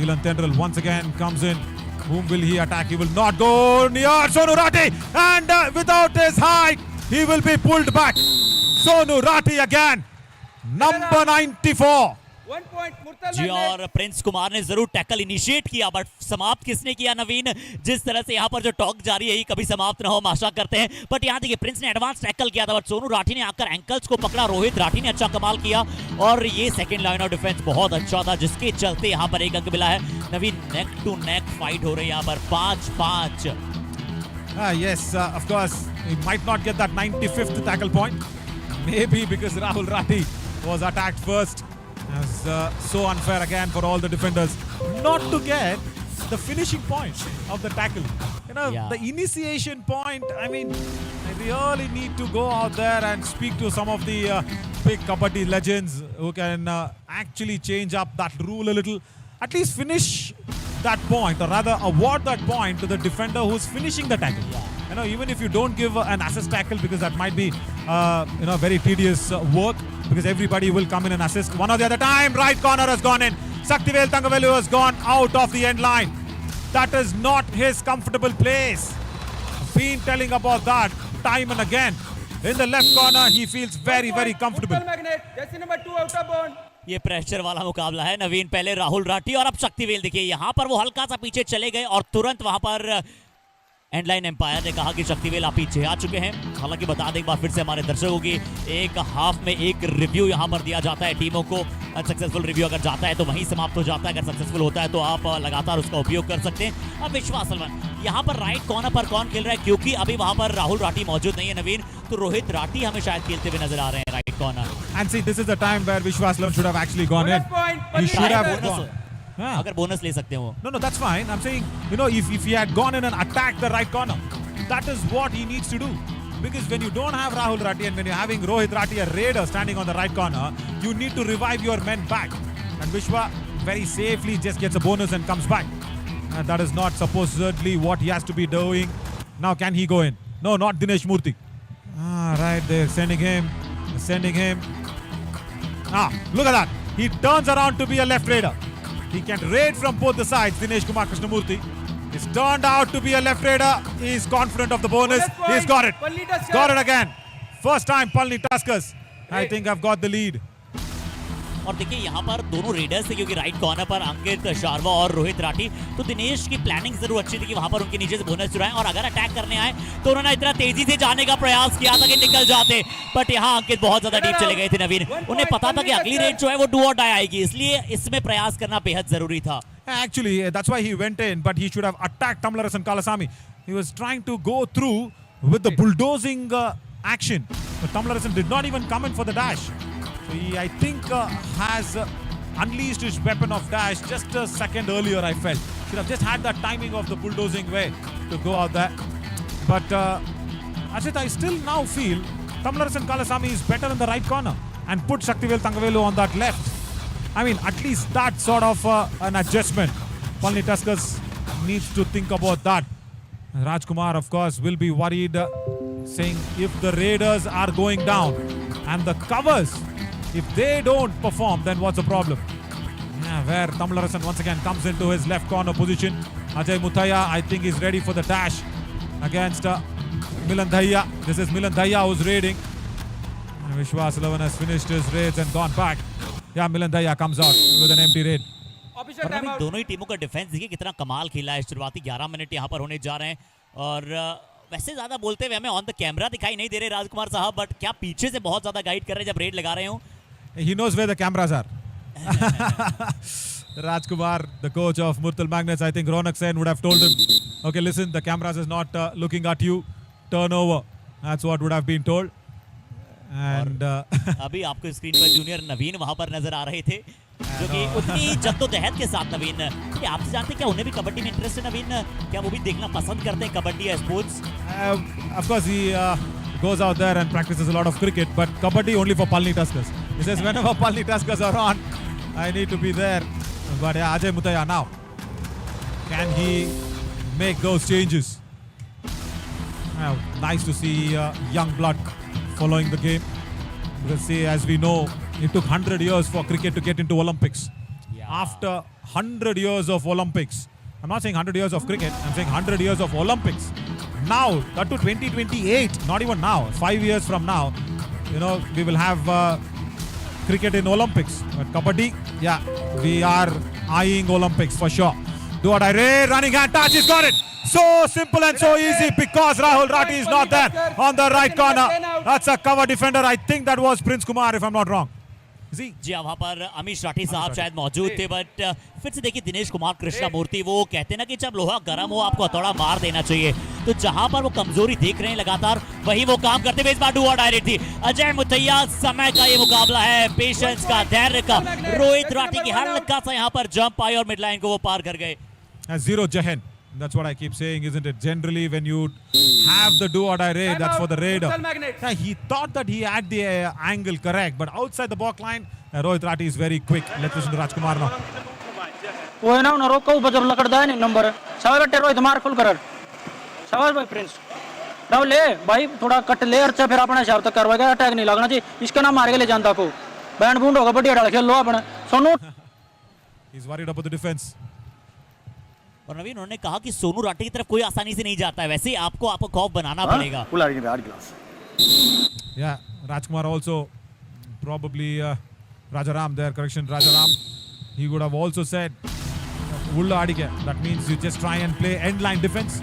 A: Ilan Tendril once again comes in. Whom will he attack? He will not go near Sonu Rathi. And without his height, he will be pulled back. Sonu Rathi again. Number 94.
C: 1 point मुर्तल
B: ji
C: magnet.
B: और Prince Kumar ने जरूर tackle initiate किया, but समाप्त किसने किया नवीन? जिस तरह से यहाँ पर जो टॉक जारी है, कभी समाप्त ना हो, हम आशा करते हैं। बट यहाँ देखिए प्रिंस ने एडवांस टैकल किया था, बट सोनू राठी ने आकर एंकल्स को पकड़ा, रोहित राठी ने अच्छा कमाल किया और ये सेकंड लाइन ऑफ डिफेंस बहुत अच्छा था, जिसके चलते यहाँ पर एक अंक मिला है। नवीन, नेक टू नेक फाइट हो रही है यहाँ पर, 5-5।
A: Yes, of course, he might not get that 95th tackle point. Maybe because Rahul Rathi was attacked first. It was so unfair again for all the defenders not to get the finishing point of the tackle. You know,
B: Yeah.
A: the initiation point, I mean, I really need to go out there and speak to some of the big Kabaddi legends who can actually change up that rule a little. At least finish that point, or rather award that point to the defender who's finishing the tackle.
B: Yeah.
A: You know, even if you don't give an assist tackle, because that might be, very tedious work, because everybody will come in and assist one or the other time. Right corner has gone in. Saktivel Thangavelu has gone out of the end line. That is not his comfortable place. Been telling about that time and again. In the left corner, he feels very, very comfortable.
C: मुर्तल magnet, jersey number 2 out of bound.
B: ये pressure वाला मुकाबला है। नवीन पहले राहुल राठी और अब शक्तिवेल, देखिए यहाँ पर वो हल्का सा पीछे चले गए और तुरंत वहां पर एंडलाइन एम्पायर ने कहा कि शक्तिवेल आप पीछे आ चुके हैं। हालांकि बता दें एक बार फिर से हमारे दर्शकों की, एक हाफ में एक रिव्यू यहाँ पर दिया जाता है टीमों को। सक्सेसफुल रिव्यू अगर जाता है तो वहीं समाप्त हो जाता है, अगर सक्सेसफुल होता है तो आप लगातार उसका उपयोग कर सकते हैं। अब विश्वास सलमान यहाँ पर राइट कॉर्नर पर कौन खेल रहा है, क्योंकि अभी वहां पर राहुल राठी मौजूद नहीं है नवीन, तो रोहित राठी हमें शायद खेलते हुए नजर आ रहे हैं right corner.
A: And see, this is the time where Vishwasalam should have actually gone in.
C: Bonus point,
A: He should have
C: bonus.
A: gone. Yeah.
B: अगर बोनस ले सकते हैं वो।
A: No, that's fine. I'm saying, if he had gone in and attacked the right corner, that is what he needs to do. Because when you don't have Rahul Rathi and when you're having Rohit Rathi, a raider, standing on the right corner, you need to revive your men back. And Vishwa very safely just gets a bonus and comes back. And that is not supposedly what he has to be doing. Now, can he go in? No, not Dinesh Murthy. Right, they're sending him. Look at that. He turns around to be a left raider. He can raid from both the sides. Dinesh Kumar Krishnamurthy is turned out to be a left raider. He's confident of the bonus.
C: Bonus point.
A: He's got it.
C: Palni Tuskers.
A: Got it again. First time Palni Tuskers. I think I've got the lead.
B: और देखिए यहाँ पर दोनों readers थे, क्योंकि right corner पर अंकित शारवा और रोहित राठी, तो दिनेश की प्लानिंग जरूर अच्छी थी कि वहां पर उनके नीचे से बोनस चुराएं, और अगर अटैक करने आए तो उन्होंने इतना तेजी से जाने का प्रयास किया था कि निकल जाते, बट यहाँ अंकित बहुत ज्यादा डीप चले गए थे नवीन। उन्हें पता था कि अगली रेड जो है वो डू और डाई आएगी, इसलिए इसमें प्रयास करना बेहद जरूरी था।
A: Actually, that's why he went in, but he should have attacked Tamlarasan Kalasamy. He was trying to go through with the bulldozing action, but Tamlarasan did not even come in for the dash. So he, I think, has unleashed his weapon of dash just a second earlier, I felt. Should have just had that timing of the bulldozing way to go out there. But Ashit, I still now feel Tamlarasan Kalasamy is better in the right corner and put Shaktivel Thangavelu on that left. I mean, at least that sort of an adjustment. Palni Tuskers needs to think about that. Rajkumar, of course, will be worried, saying if the Raiders are going down and the covers, if they don't perform, then what's the problem? Yeah, where Tamlarasan once again comes into his left corner position. Ajay Muthaya, I think, is ready for the dash against Milan Dhaya. This is Milan Dhaya who's raiding. Vishwasalam has finished his raids and gone back. Yeah, Milan Dhaya comes out with an empty raid.
C: Official
B: और
C: time
B: अभी
C: out.
B: दोनों ही टीमों का defence देखिए कितना कमाल खेला है। शुरुआती 11 मिनट यहाँ पर होने जा रहे हैं, और वैसे ज्यादा बोलते हुए हमें ऑन द कैमरा दिखाई नहीं दे रहे राजकुमार साहब, बट क्या पीछे से बहुत ज्यादा गाइड कर रहे हैं जब रेड लगा रहे हो?
A: He knows where the cameras are. Rajkumar, the coach of Murtal Magnets, I think Ronak Sen would have told him, okay, listen, the cameras is not looking at you, turn over. That's what would have been told. And
B: अभी आपको screen पर junior नवीन वहां पर नजर आ रहे थे, जो कि उतनी जद्दोजहद के साथ नवीन, ये आपसे जानते हैं क्या उन्हें भी कबड्डी में इंटरेस्ट है नवीन? क्या वो भी देखना पसंद करते हैं कबड्डी या sports?
A: of course, he goes out there and practices a lot of cricket, but kabaddi only for Palni Tuskers. He says, whenever Palni Tuskers are on, I need to be there. But yeah, Ajay Muthaya now. Can he make those changes? Nice to see young blood following the game. Because see, as we know, it took 100 years for cricket to get into Olympics.
B: Yeah.
A: After 100 years of Olympics, I'm not saying 100 years of cricket, I'm saying 100 years of Olympics. Now, that to 2028, not even now, 5 years from now, we will have cricket in Olympics. But Kabaddi, yeah, we are eyeing Olympics for sure. Do or die raid, running hand touch, he's got it. So simple and so easy because Rahul Rati is not there on the right corner. That's a cover defender. I think that was Prince Kumar if I'm not wrong. Is he?
B: जी हाँ, वहाँ पर अमीश राठी साहब शायद मौजूद थे, but फिर से देखिए दिनेश कुमार कृष्णमूर्ति, वो कहते हैं ना कि जब लोहा गर्म हो आपको हथौड़ा मार देना चाहिए, तो जहां पर वो कमजोरी देख रहे हैं लगातार वही वो काम करते हुए इस बार डू और डायरेक्ट थी। अजय मुथैया, समय का ये मुकाबला है, पेशेंस का, धैर्य का। रोहित राठी की हल्का सा यहाँ पर जंप आई और मिड लाइन को वो पार कर गए।
A: Zero Jahan. That's what I keep saying, isn't it? Generally, when you have the do or die raid, that's for the raider. Yeah, he thought that he had the angle correct, but outside the block line, Rohit Rati is very quick. Let's listen to Rajkumar now.
D: वो है ना उन्हें रोको buzzer लकड़दा है नहीं number शाबाश बेटे रोहित मार फुल कर शाबाश भाई प्रिंस राहुल ले भाई थोड़ा कट ले अर्चा फिर अपने हिसाब तक करवाएगा अटैक नहीं लगना चाहिए इसका नाम मार के ले जानता को बैंड बूंड होगा बढ़िया डाल खेल लो अपने Sonu
A: He's worried about the defense.
B: और नवीन, उन्होंने कहा कि सोनू राठी की तरफ कोई आसानी से नहीं जाता है, वैसे ही आपको खौफ बनाना पड़ेगा।
A: Yeah, Rajkumar also probably Rajaram there, correction, Rajaram. He would have also said Ulla Adike. That means you just try and play end line defense.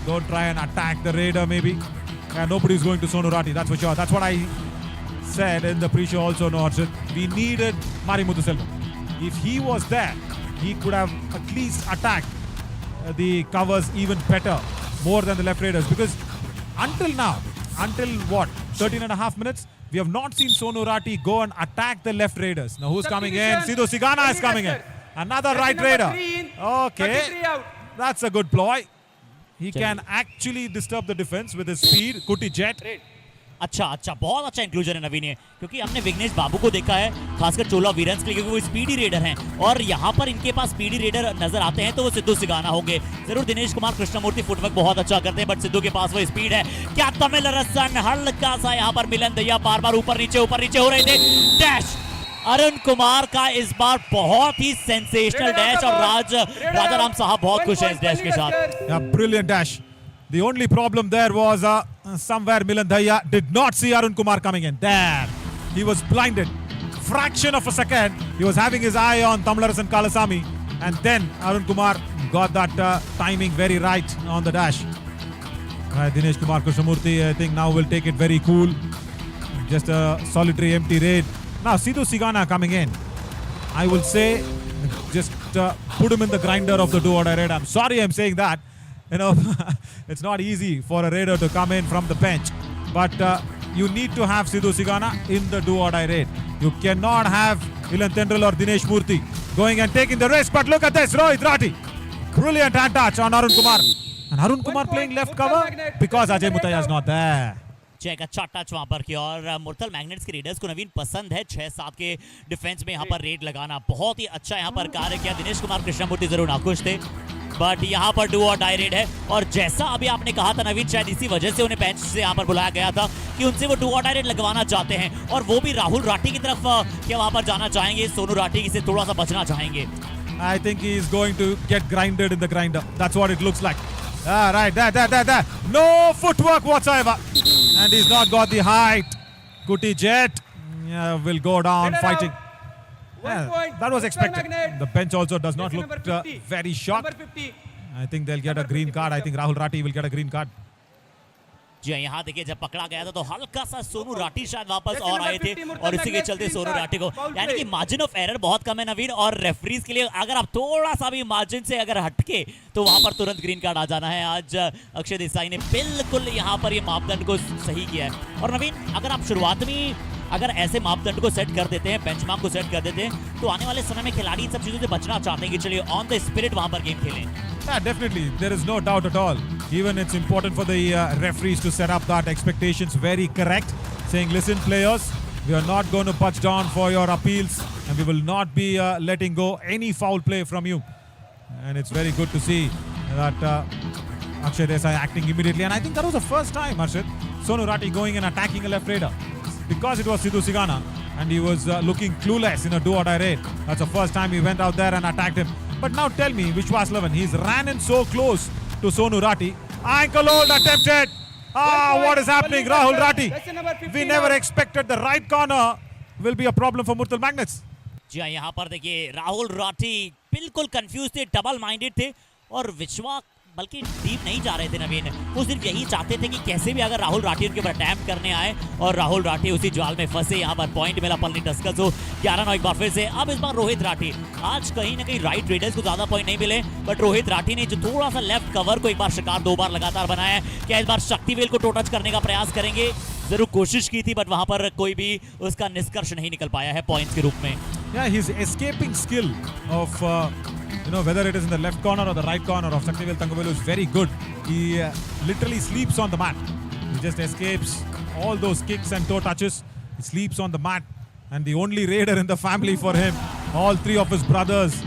A: Don't try and attack the raider maybe. And nobody's going to Sonu Rati, that's for sure. That's what I said in the pre-show also, no Harshit. We needed Marimuthu Selvam. If he was there, he could have at least attacked the covers even better, more than the left raiders. Because until now, until what, 13 and a half minutes, we have not seen Sonu Rati go and attack the left raiders. Now who's coming in? Sidhu Sigana is coming in. Another right raider. Okay, that's a good ploy. He can actually disturb the defense with his speed. Kuti jet.
B: अच्छा, बहुत अच्छा inclusion है नवीन, क्योंकि हमने विघ्नेश बाबू को देखा है खासकर चोला वीरंस के लिए, क्योंकि वो स्पीडी रेडर हैं और यहाँ पर इनके पास स्पीडी रेडर नजर आते हैं तो वो सिद्धू सिगाना होंगे। जरूर दिनेश कुमार कृष्णमूर्ति फुटवर्क बहुत अच्छा करते हैं, बट सिद्धू के पास वो स्पीड है। क्या तमिल रसन, हल्का सा यहाँ पर मिलन दैया बार बार ऊपर नीचे हो रहे थे। डैश अरुण कुमार का इस बार बहुत ही सेंसेशनल डैश और राजाराम साहब बहुत खुश हैं इस डैश के साथ।
A: Brilliant dash. The only problem there was somewhere Milan Daya did not see Arun Kumar coming in. There, he was blinded. Fraction of a second, he was having his eye on Tamlaras and Kalasamy, and then Arun Kumar got that timing very right on the dash. Dinesh Kumar Krishnamurthy, I think now will take it very cool. Just a solitary empty raid. Now Sidhu Sigana coming in. I will say, just put him in the grinder of the do or die raid. I'm sorry I'm saying that. You know, it's not easy for a raider to come in from the bench. But you need to have Sidhu Sigana in the do or die raid. You cannot have Ilan Tendril or Dinesh Murthy going and taking the risk. But look at this, Rohit Rati. Brilliant hand touch on Arun Kumar. And Arun Kumar playing left cover because Ajay Muthaiya is not there.
B: Check अच्छा touch वहां पर किया और Murthal magnets के readers को नवीन पसंद है 6-7 के डिफेंस में यहाँ पर रेड लगाना, बहुत ही अच्छा यहाँ पर कार्य किया। दिनेश कुमार कृष्णमूर्ति जरूर नाखुश थे, बट यहाँ पर डू और डाई रेड है। और जैसा अभी आपने कहा था नवीन, शायद इसी वजह से उन्हें बेंच से यहाँ पर बुलाया गया था कि उनसे वो डू और डाई रेड लगवाना चाहते हैं, और वो भी राहुल राठी की तरफ क्या वहां पर जाना चाहेंगे, सोनू राठी से थोड़ा सा बचना चाहेंगे।
A: I think he is going to get grinded in the grinder. That's what it looks like. Right, there. No footwork whatsoever. And he's not got the height. Kuti Jet will go down fighting. That was expected. The bench also does not look very shocked. I think they'll get a green card. I think Rahul Rati will get a green card.
B: जी यहाँ देखिए, जब पकड़ा गया था तो हल्का सा सोनू राठी शायद वापस और आए थे और इसी के चलते सोनू राठी को, यानी कि मार्जिन ऑफ एरर बहुत कम है नवीन, और रेफरीज के लिए अगर आप थोड़ा सा भी मार्जिन से अगर हटके तो वहां पर तुरंत ग्रीन कार्ड आ जाना है। आज अक्षय देसाई ने बिल्कुल यहाँ पर ये मापदंड को सही किया है। और नवीन, अगर आप शुरुआत में अगर ऐसे मापदंड को सेट कर देते हैं, बेंचमार्क को सेट कर देते हैं, तो आने वाले समय में खिलाड़ी इन सब चीजों से बचना चाहते हैं कि चलिए ऑन द स्पिरिट वहां पर गेम खेलें।
A: Yeah, definitely. There is no doubt at all. Even it's important for the referees to set up that expectations very correct, saying, listen players, we are not going to budge down for your appeals and we will not be letting go any foul play from you. And it's very good to see that Akshay Desai acting immediately. And I think that was the first time, Harshit, Sonu Rati going and attacking a left raider. Because it was Sidhu Sigana and he was looking clueless in a do or die raid. That's the first time he went out there and attacked him. But now tell me, Vishwas Lavan, he's ran in so close to Sonu Rati. Ankle hold attempted. What is happening? Rahul Rati. We never expected the right corner will be a problem for Murtal Magnets.
E: जी हाँ, यहाँ पर देखिए राहुल राठी बिल्कुल confuse थे, double minded थे और विश्वा बल्कि डीप नहीं जा रहे थे नवीन। वो सिर्फ यही चाहते थे कि कैसे भी अगर राहुल राठी उनके ऊपर अटैम्प्ट करने आए और राहुल राठी उसी जाल में फंसे। यहाँ पर पॉइंट मिला पलनी टस्कर्स को 11-9 एक बार फिर से। अब इस बार रोहित राठी, आज कहीं ना कहीं राइट रेडर्स को ज्यादा पॉइंट नहीं मिले, बट रोहित राठी ने जो थोड़ा सा लेफ्ट कवर को एक बार शिकार 2 बार लगातार बनाया है। क्या इस बार शक्तिवेल को टो टच करने का प्रयास करेंगे? जरूर कोशिश की थी, बट वहां पर कोई भी उसका निष्कर्ष नहीं निकल पाया है पॉइंट्स के रूप में।
A: Yeah, his escaping skill of whether it is in the left corner or the right corner of Saktivel Thangavelu is very good. He literally sleeps on the mat. He just escapes all those kicks and toe touches. He sleeps on the mat, and the only raider in the family for him. All 3 of his brothers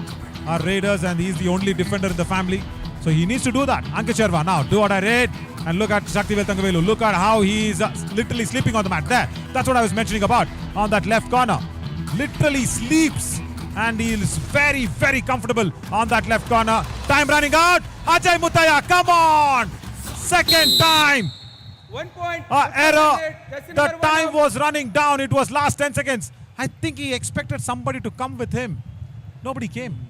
A: are raiders, and he's the only defender in the family. So he needs to do that. Ankit Sharma now, do what I read, and look at Saktivel Thangavelu. Look at how he's literally sleeping on the mat there. That's what I was mentioning about on that left corner. Literally sleeps, and he is very, very comfortable on that left corner. Time running out. Ajay Mutaya, come on! Second time.
C: 1 point.
A: Error.
C: Just
A: The
C: number
A: time
C: 1
A: was running down. It was last 10 seconds. I think he expected somebody to come with him. Nobody came.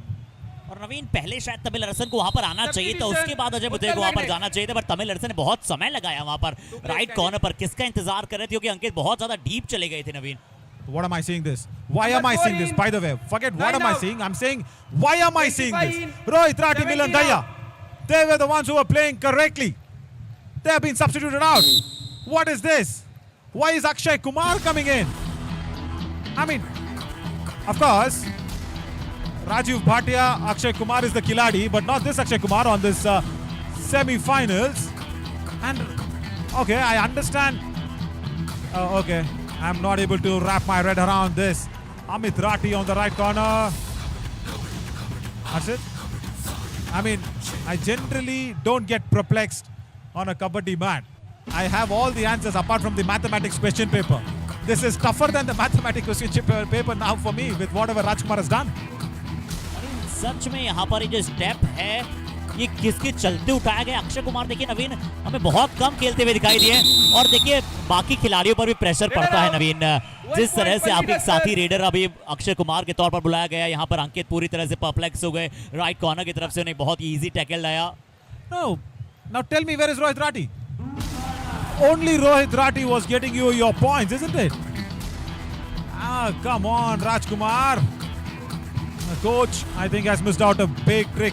E: और नवीन पहले शायद तमिल अरसन को वहां पर आना चाहिए था, उसके बाद अजय मुद्दे को वहां पर जाना चाहिए था, पर तमिल अरसन ने बहुत समय लगाया वहां पर राइट कॉर्नर पर। किसका इंतजार कर रहे थे? क्योंकि अंकित बहुत ज्यादा डीप चले गए थे नवीन।
A: What am I saying this? Why am I saying this? By the way, forget what am I saying. I'm saying, why am I saying this? Rohit Rathi, Milan Daya, they were the ones who were playing correctly. They have been substituted out. What is this? Why is Akshay Kumar coming in? I mean, of course, Rajiv Bhatia, Akshay Kumar is the Kiladi, but not this Akshay Kumar on this semi-finals. And okay, I understand. Okay. I'm not able to wrap my head around this. Amit Rathi on the right corner. That's it. I mean, I generally don't get perplexed on a kabaddi mat. I have all the answers apart from the mathematics question paper. This is tougher than the mathematics question paper now for me with whatever Rajkumar has done.
E: सच में यहाँ पर ये जो step है ये किसके चलते उठाया गया? अक्षय कुमार देखिए नवीन हमें बहुत कम खेलते हुए दिखाई दिए, और देखिए बाकी खिलाड़ियों पर भी प्रेशर पड़ता है नवीन। जिस तरह से आपके साथी रेडर अभी अक्षय कुमार के तौर पर बुलाया गया, यहाँ पर अंकित पूरी तरह से परप्लेक्स हो गए। राइट कॉर्नर की तरफ से उन्हें बहुत इजी टैकल लाया।
A: No, now tell me, where is Rohit Rathi? Only Rohit Rathi was getting you your points, isn't it? Ah, come on, Rajkumar. The coach, I think, has missed out a big trick.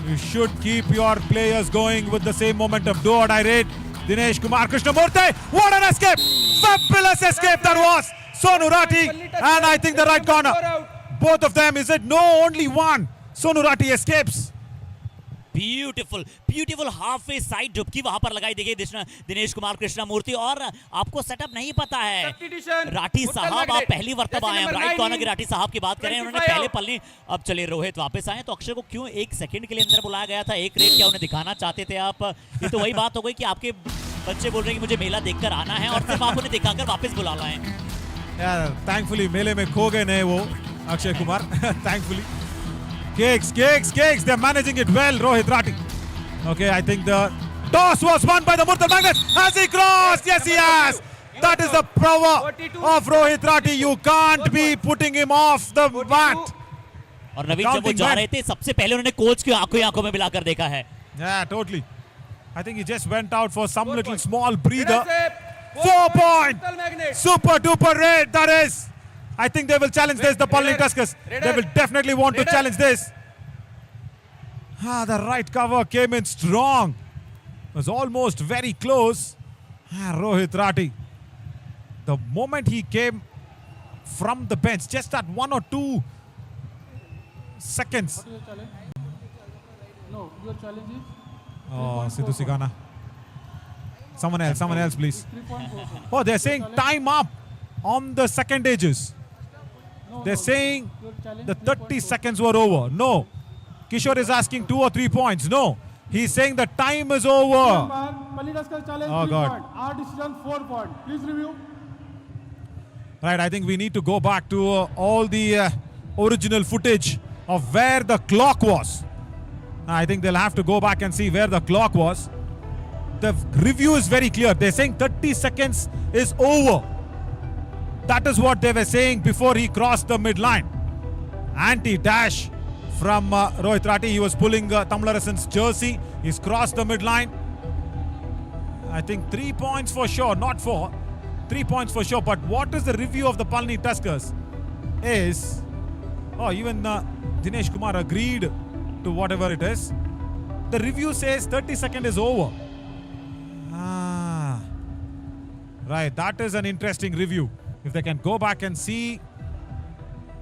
A: You should keep your players going with the same momentum. Do what I read. Dinesh Kumar Krishnamurthy. What an escape! Fabulous escape that was. Sonu Rathi, and I think the right corner. Both of them, is it? No, only one. Sonu Rathi escapes.
E: Beautiful beautiful half way side डुबकी वहां पर लगाई। देखिए दिनेश कुमार कृष्णमूर्ति, और आपको setup नहीं पता है राठी साहब, आप पहली मर्तबा आए हैं राइट कॉर्नर के राठी साहब की बात करें, उन्होंने पहले पल्ली। अब चलिए रोहित वापस आए, तो अक्षय को क्यों 1 सेकंड के लिए अंदर बुलाया गया था? एक रेट क्या उन्हें दिखाना चाहते थे आप? ये तो वही बात हो गई कि आपके बच्चे बोल रहे हैं कि मुझे मेला देखकर आना है, और सिर्फ आप उन्हें दिखाकर वापस बुला लाए।
A: थैंकफुली मेले में खो गए नहीं वो Akshay Kumar. Thankfully Kicks. They're managing it well, Rohit Rathi. Okay, I think the toss was won by the Murtal Magnets. Has he crossed? Yes, he has. That is the power of Rohit Rathi. You can't be putting him off the mat.
E: और नवीन जब वो जा रहे थे, सबसे पहले उन्होंने coach की आंखों में मिलाकर देखा है।
A: Yeah, totally. I think he just went out for some little small breather. 4 point. Super duper raid, that is. I think they will challenge this, the Palni Tuskers. They will definitely want to challenge this. The right cover came in strong. It was almost very close. Rohit Rathi. The moment he came from the bench, just at 1 or 2 seconds.
F: What is your challenge? No, your challenge is?
A: Oh, Sidhu Sigana. Someone else, please.
F: 3.4.
A: Oh, they're saying time up on the second ages. They're saying the 30 seconds were over. No. Kishore is asking 2 or 3 points. No. He's saying the time is over.
F: Challenge
A: Oh,
F: 3
A: God.
F: point. Our decision 4 point. Please review.
A: Right, I think we need to go back to all the original footage of where the clock was. I think they'll have to go back and see where the clock was. The review is very clear. They're saying 30 seconds is over. That is what they were saying before he crossed the midline. Anti-dash from Rohit Rathi. He was pulling Tamlarasan's jersey. He's crossed the midline. I think 3 points for sure, not 4. 3 points for sure. But what is the review of the Palani Tuskers is... Oh, even Dinesh Kumar agreed to whatever it is. The review says 30-second is over. Right, that is an interesting review. If they can go back and see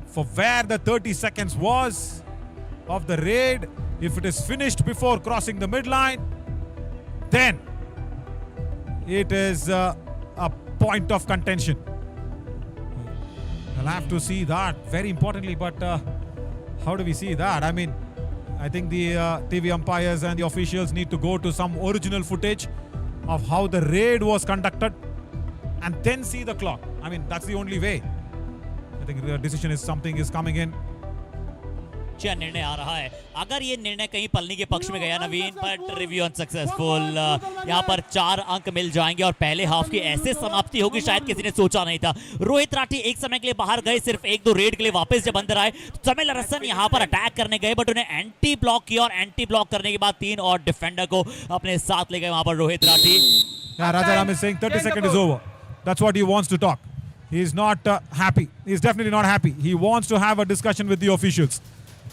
A: for where the 30 seconds was of the raid, if it is finished before crossing the midline, then it is a point of contention. I'll have to see that very importantly, but how do we see that? I mean, I think the TV umpires and the officials need to go to some original footage of how the raid was conducted and then see the clock. I mean, that's the only way. I think the decision is something is coming in.
E: अच्छा निर्णय आ रहा है. अगर ये निर्णय कहीं पलनी के पक्ष में गया नवीन, बट रिव्यू अनसक्सेसफुल. यहाँ पर 4 अंक मिल जाएंगे और पहले हाफ की ऐसे समाप्ति होगी शायद किसी ने सोचा नहीं था. रोहित राठी एक समय के लिए बाहर गए, सिर्फ 1-2 रेड के लिए वापस जब अंदर आए. तमिलरसन यहाँ पर अटैक करने गए, बट उन्हें एंटी ब्लॉक किया और एंटी ब्लॉक करने के बाद 3 और डिफेंडर को अपने साथ ले गए वहां पर Rohit Rathi.
A: Rajaram is saying 30 seconds is over. That's what he wants to talk. He is not happy. He is definitely not happy. He wants to have a discussion with the officials.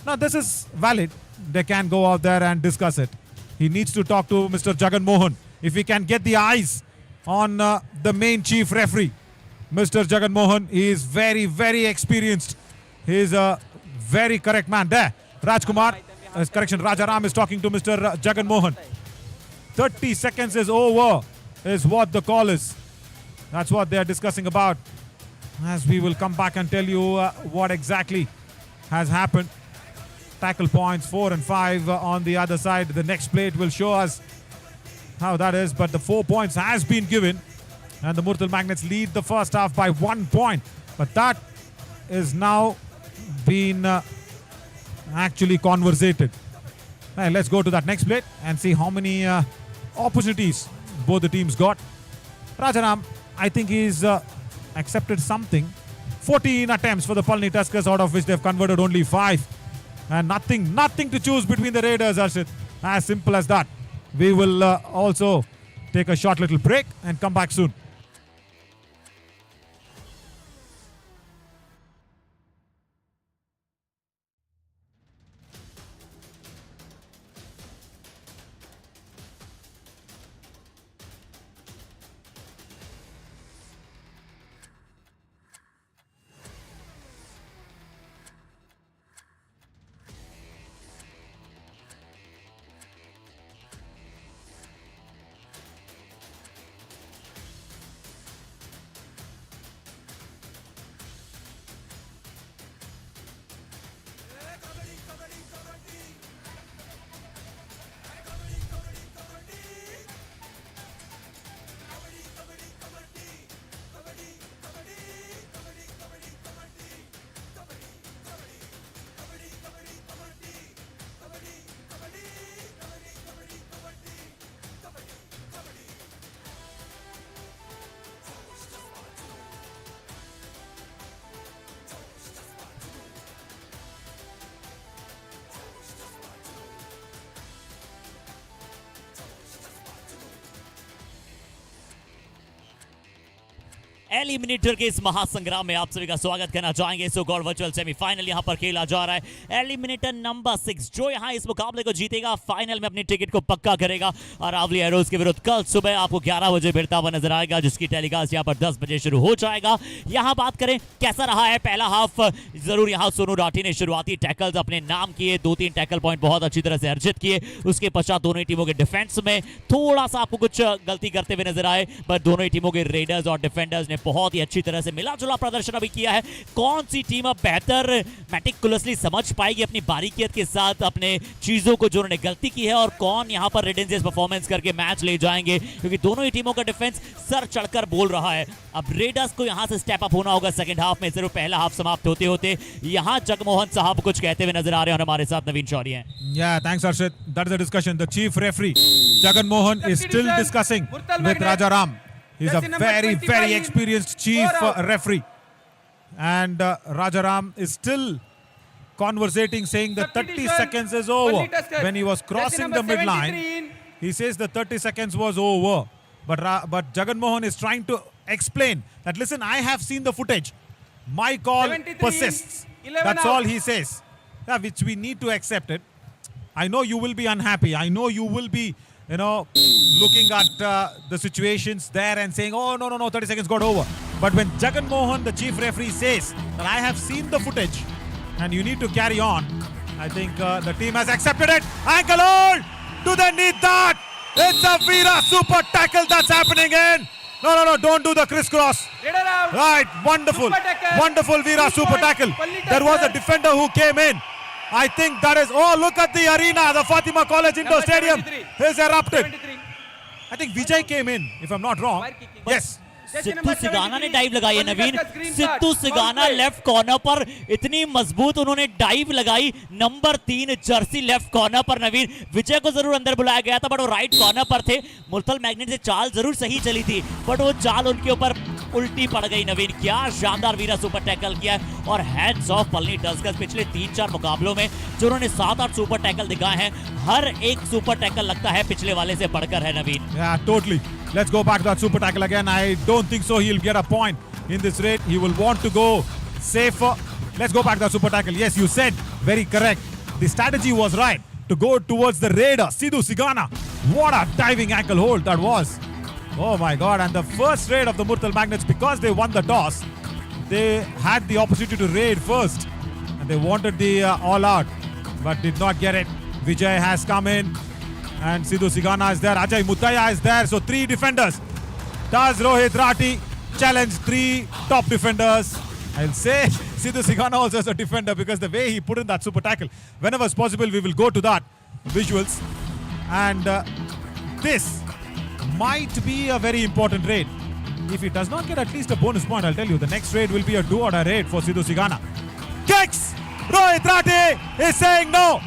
A: Now this is valid. They can go out there and discuss it. He needs to talk to Mr. Jagan Mohan. If he can get the eyes on the main chief referee, Mr. Jagan Mohan, he is very, very experienced. He is a very correct man. There, Rajkumar, correction, Rajaram is talking to Mr. Jagan Mohan. 30 seconds is over, is what the call is. That's what they are discussing about. As we will come back and tell you what exactly has happened. Tackle points 4 and 5 on the other side. The next plate will show us how that is, but the 4 points has been given and the Murthal Magnets lead the first half by 1 point, but that is now been actually conversated. Right, let's go to that next plate and see how many opportunities both the teams got. Rajaram, I think he's accepted something. 14 attempts for the Palani Tuskers, out of which they've converted only 5. And nothing to choose between the Raiders, Arshit. As simple as that. We will also take a short little break and come back soon.
E: Eliminator के इस महासंग्राम में आप सभी का स्वागत करना चाहेंगे. सो God virtual semifinal यहां पर खेला जा रहा है. एलिमिनेटर नंबर 6 जो यहां इस मुकाबले को जीतेगा फाइनल में अपनी टिकट को पक्का करेगा और अरावली एरोज के विरुद्ध कल सुबह आपको 11 बजे भिड़ता हुआ नजर आएगा, जिसकी टेलीकास्ट यहां पर 10 बजे शुरू हो जाएगा. यहां बात करें कैसा रहा है पहला हाफ. जरूर यहां सोनू राठी ने शुरुआती टैकल्स अपने नाम किए, 2-3 टैकल पॉइंट बहुत अच्छी तरह से अर्जित किए. उसके पश्चात दोनों ही टीमों के डिफेंस में थोड़ा सा आपको कुछ गलती करते हुए नजर आए, बट दोनों ही टीमों के रेडर्स और डिफेंडर्स ने बहुत ही अच्छी तरह से मिला जुला प्रदर्शन अभी किया है. कौन सी टीम अब बेहतर मेटिकुलसली समझ पाएगी अपनी बारीकियत के साथ अपने चीजों को जो उन्होंने गलती की है, और कौन यहां पर रेड एंजल्स परफॉर्मेंस करके मैच ले जाएंगे, क्योंकि दोनों ही टीमों का डिफेंस सर चढ़कर बोल रहा है. अब रेडर्स को यहां से स्टेप अप होना होगा सेकंड हाफ में. सिर्फ पहला हाफ समाप्त होते होते यहां जगमोहन साहब कुछ कहते हुए नजर आ रहे हैं और हमारे साथ नवीन शौरी हैं.
A: Yeah, thanks Arshit. That is the discussion. The chief referee Jagan Mohan is still discussing with Rajaram. He's a very experienced chief referee. And Rajaram is still conversating, saying the 30
C: Substitution.
A: seconds is over.
C: Only Tusker.
A: When he was
C: Jersey
A: crossing
C: number
A: the midline,
C: 73 in.
A: he says the 30 seconds was over. But Jagan Mohan is trying to explain that, listen, I have seen the footage. My call
C: 73
A: persists.
C: 11
A: That's
C: out.
A: all he says. Yeah, which we need to accept it. I know you will be unhappy. I know you will be, looking at the situations there and saying, oh, no, 30 seconds got over. But when Jagan Mohan, the chief referee, says that I have seen the footage and you need to carry on, I think the team has accepted it. Ankle hold! Do they need that? It's a Veera super tackle that's happening in. No, don't do the crisscross.
C: Red around.
A: Right, wonderful.
C: Super tackle.
A: Wonderful Veera
C: 2
A: super
C: points.
A: tackle.
C: Palli
A: There was a
C: Tusker.
A: defender who came in. I think that is, oh, look at the arena, the Fatima College Indoor
C: Number
A: Stadium
C: 73.
A: is erupted.
C: 73.
A: I think Vijay came in, if I'm not wrong.
C: Wire kicking.
A: Yes.
C: Jersey
E: Sidhu
C: number
E: सिगाना ने
C: 73.
E: Dive लगाई है
C: Only
E: नवीन
C: Tusker, green
E: Sidhu
C: card.
E: सिगाना
C: Foul play.
E: Left corner पर इतनी मजबूत उन्होंने dive लगाई number 3 Jersey left corner पर नवीन विजय को जरूर अंदर बुलाया गया था बट वो राइट कॉर्नर पर थे मुरथल मैग्नेट से चाल जरूर सही चली थी बट वो चाल उनके ऊपर उल्टी पड़ गई नवीन क्या शानदार वीरा सुपर टैकल किया है और हैट्स ऑफ पलनी टस्कर्स पिछले 3-4 मुकाबलों में जो उन्होंने 7-8 सुपर टैकल दिखाए हैं हर एक सुपर टैकल लगता है पिछले वाले से बढ़कर है नवीन
A: Yeah, totally. Let's go back to that super tackle again. I don't think so he'll get a point in this raid. He will want to go safer. Let's go back to that super tackle. Yes, you said very correct. The strategy was right to go towards the raider, Sidhu Sigana. What a diving ankle hold that was. Oh my God. And the first raid of the Murthal Magnets, because they won the toss, they had the opportunity to raid first. And they wanted the all out, but did not get it. Vijay has come in. And Sidhu Sigana is there. Ajay Mutaya is there. So 3 defenders. Does Rohit Rathi challenge 3 top defenders? I'll say Sidhu Sigana also is a defender because the way he put in that super tackle. Whenever it's possible, we will go to that visuals. And this might be a very important raid. If he does not get at least a bonus point, I'll tell you, the next raid will be a do-or-die raid for Sidhu Sigana. Kicks! Rohit Rathi is saying no.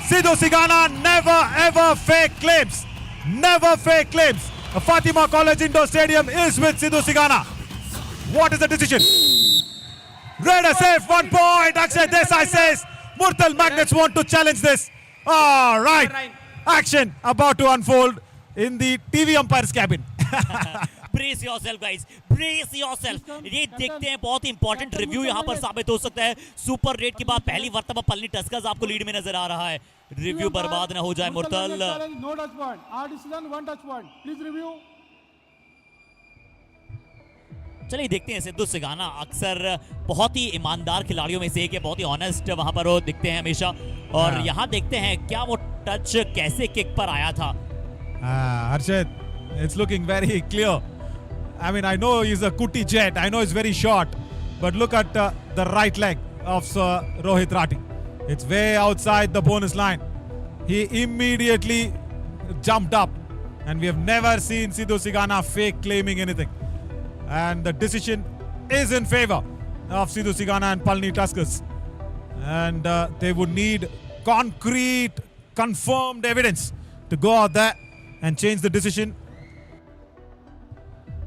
A: Sidhu Sigana never ever fake claims. Never fake claims. A Fatima College Indoor Stadium is with Sidhu Sigana. What is the decision? Raider safe, 1 point. Akshay Desai says Murthal Magnets want to challenge this. All right. Action about to unfold in the TV umpire's cabin.
E: Brace yourself guys brace yourself ये देखते हैं बहुत important review यहाँ पर साबित हो सकता है सुपर रेट के बाद पहली मर्तबा पलनी टस्कर्स आपको लीड में नजर आ रहा है रिव्यू बर्बाद ना हो जाए मुरतल
F: No touch point. Our decision, 1 touch point. Please review.
E: चलिए देखते हैं सिद्धू सिगाना अक्सर बहुत ही ईमानदार खिलाड़ियों में से एक है बहुत ही ऑनेस्ट वहां पर वो दिखते हैं हमेशा और
A: हाँ।
E: यहाँ देखते हैं क्या वो टच कैसे किक पर आया था
A: Harshit, it's looking very clear. I mean, I know he's a Kuti jet. I know it's very short. But look at the right leg of Rohit Rathi. It's way outside the bonus line. He immediately jumped up. And we have never seen Sidhu Sigana fake claiming anything. And the decision is in favor of Sidhu Sigana and Palni Tuskers. And they would need concrete, confirmed evidence to go out there and change the decision.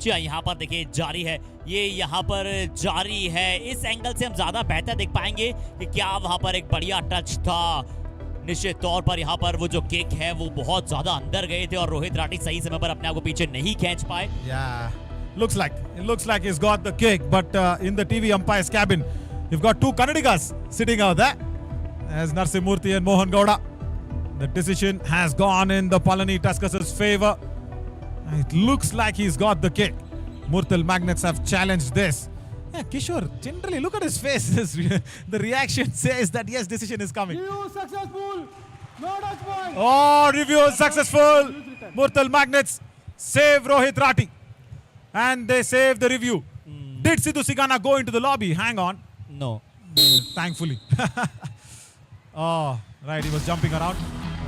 E: जी यहाँ पर देखिए जारी है ये यहाँ पर जारी है इस एंगल से हम ज्यादा बेहतर देख पाएंगे कि क्या वहां पर एक बढ़िया टच था निश्चित तौर पर यहाँ पर वो जो किक है वो बहुत ज्यादा अंदर गए थे और रोहित राठी सही समय पर अपने आप को पीछे नहीं खींच पाए
A: Yeah, looks like he's got the kick, but in the TV umpire's cabin, you've got 2 Kannadigas sitting out there as Narsimurthy and Mohan Gowda. The decision has gone in the Palani Tuskers' favor. It looks like he's got the kick. Murthal Magnets have challenged this. Yeah, Kishore, generally look at his face. The reaction says that yes, decision is coming.
F: Review successful. No touch point.
A: Oh, review is successful. Murthal Magnets save Rohit Rathi. And they save the review. Did Sidhu Sigana go into the lobby? Hang on.
E: No
A: Thankfully. Oh, right, he was jumping around.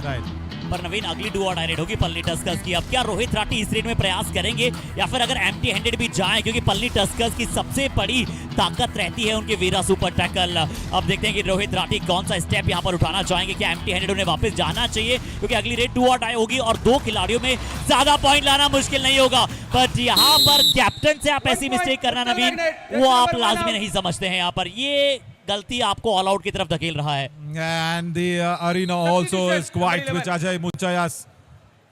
A: Right.
E: पर नवीन अगली do और die red होगी पल्ली Tuskers की। अब क्या रोहित राठी इस red में प्रयास करेंगे या फिर अगर एम्प्टी हैंडेड भी जाएं, क्योंकि पल्ली टस्कर्स की सबसे बड़ी ताकत रहती है उनके वीरा सुपर टैकल। अब देखते हैं कि रोहित राठी कौन सा स्टेप यहां पर उठाना चाहेंगे। क्या एम्प्टी हैंडेड उन्हें वापस जाना चाहिए, क्योंकि अगली रेड डू और डाई होगी और 2 खिलाड़ियों में ज्यादा पॉइंट लाना मुश्किल नहीं होगा। बट यहाँ पर कैप्टन से आप ऐसी मिस्टेक करना नवीन, वो आप लाजमी नहीं समझते हैं। यहाँ पर ये गलती आपको ऑल आउट की तरफ धकेल रहा है।
A: And the arena also is quiet, which Ajay Muchaya's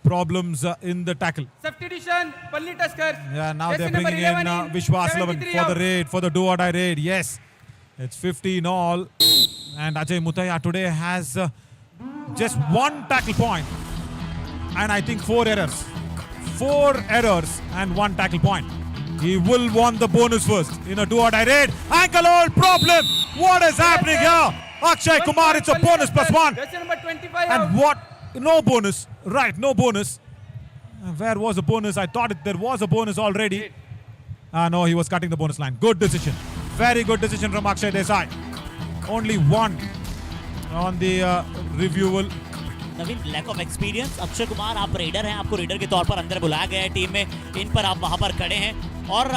A: problems in the tackle.
C: Substitution, Palli Tuskers.
A: Yeah, now
C: Jersey
A: they're
C: number
A: bringing in
C: 11
A: Vishwaslavan
C: 73
A: for the
C: out.
A: raid, for the do or die raid. Yes, it's 15 all. And Ajay Muthaya today has just 1 tackle point. And I think 4 errors. 4 errors and 1 tackle point. He will want the bonus first in a do or die raid. Ankle hold problem. What is happening here? Akshay Kumar, it's a bonus plus 1.
C: Jersey number 25
A: And
C: out.
A: what? No bonus. Right, no bonus. Where was the bonus? I thought there was a bonus already. No, he was cutting the bonus line. Good decision. Very good decision from Akshay Desai. Only 1 on the reviewal.
E: Naveen lack of experience. Akshay Kumar आप raider हैं, आपको raider के तौर पर अंदर बुलाया गया है टीम में, इन पर आप वहां पर खड़े हैं। और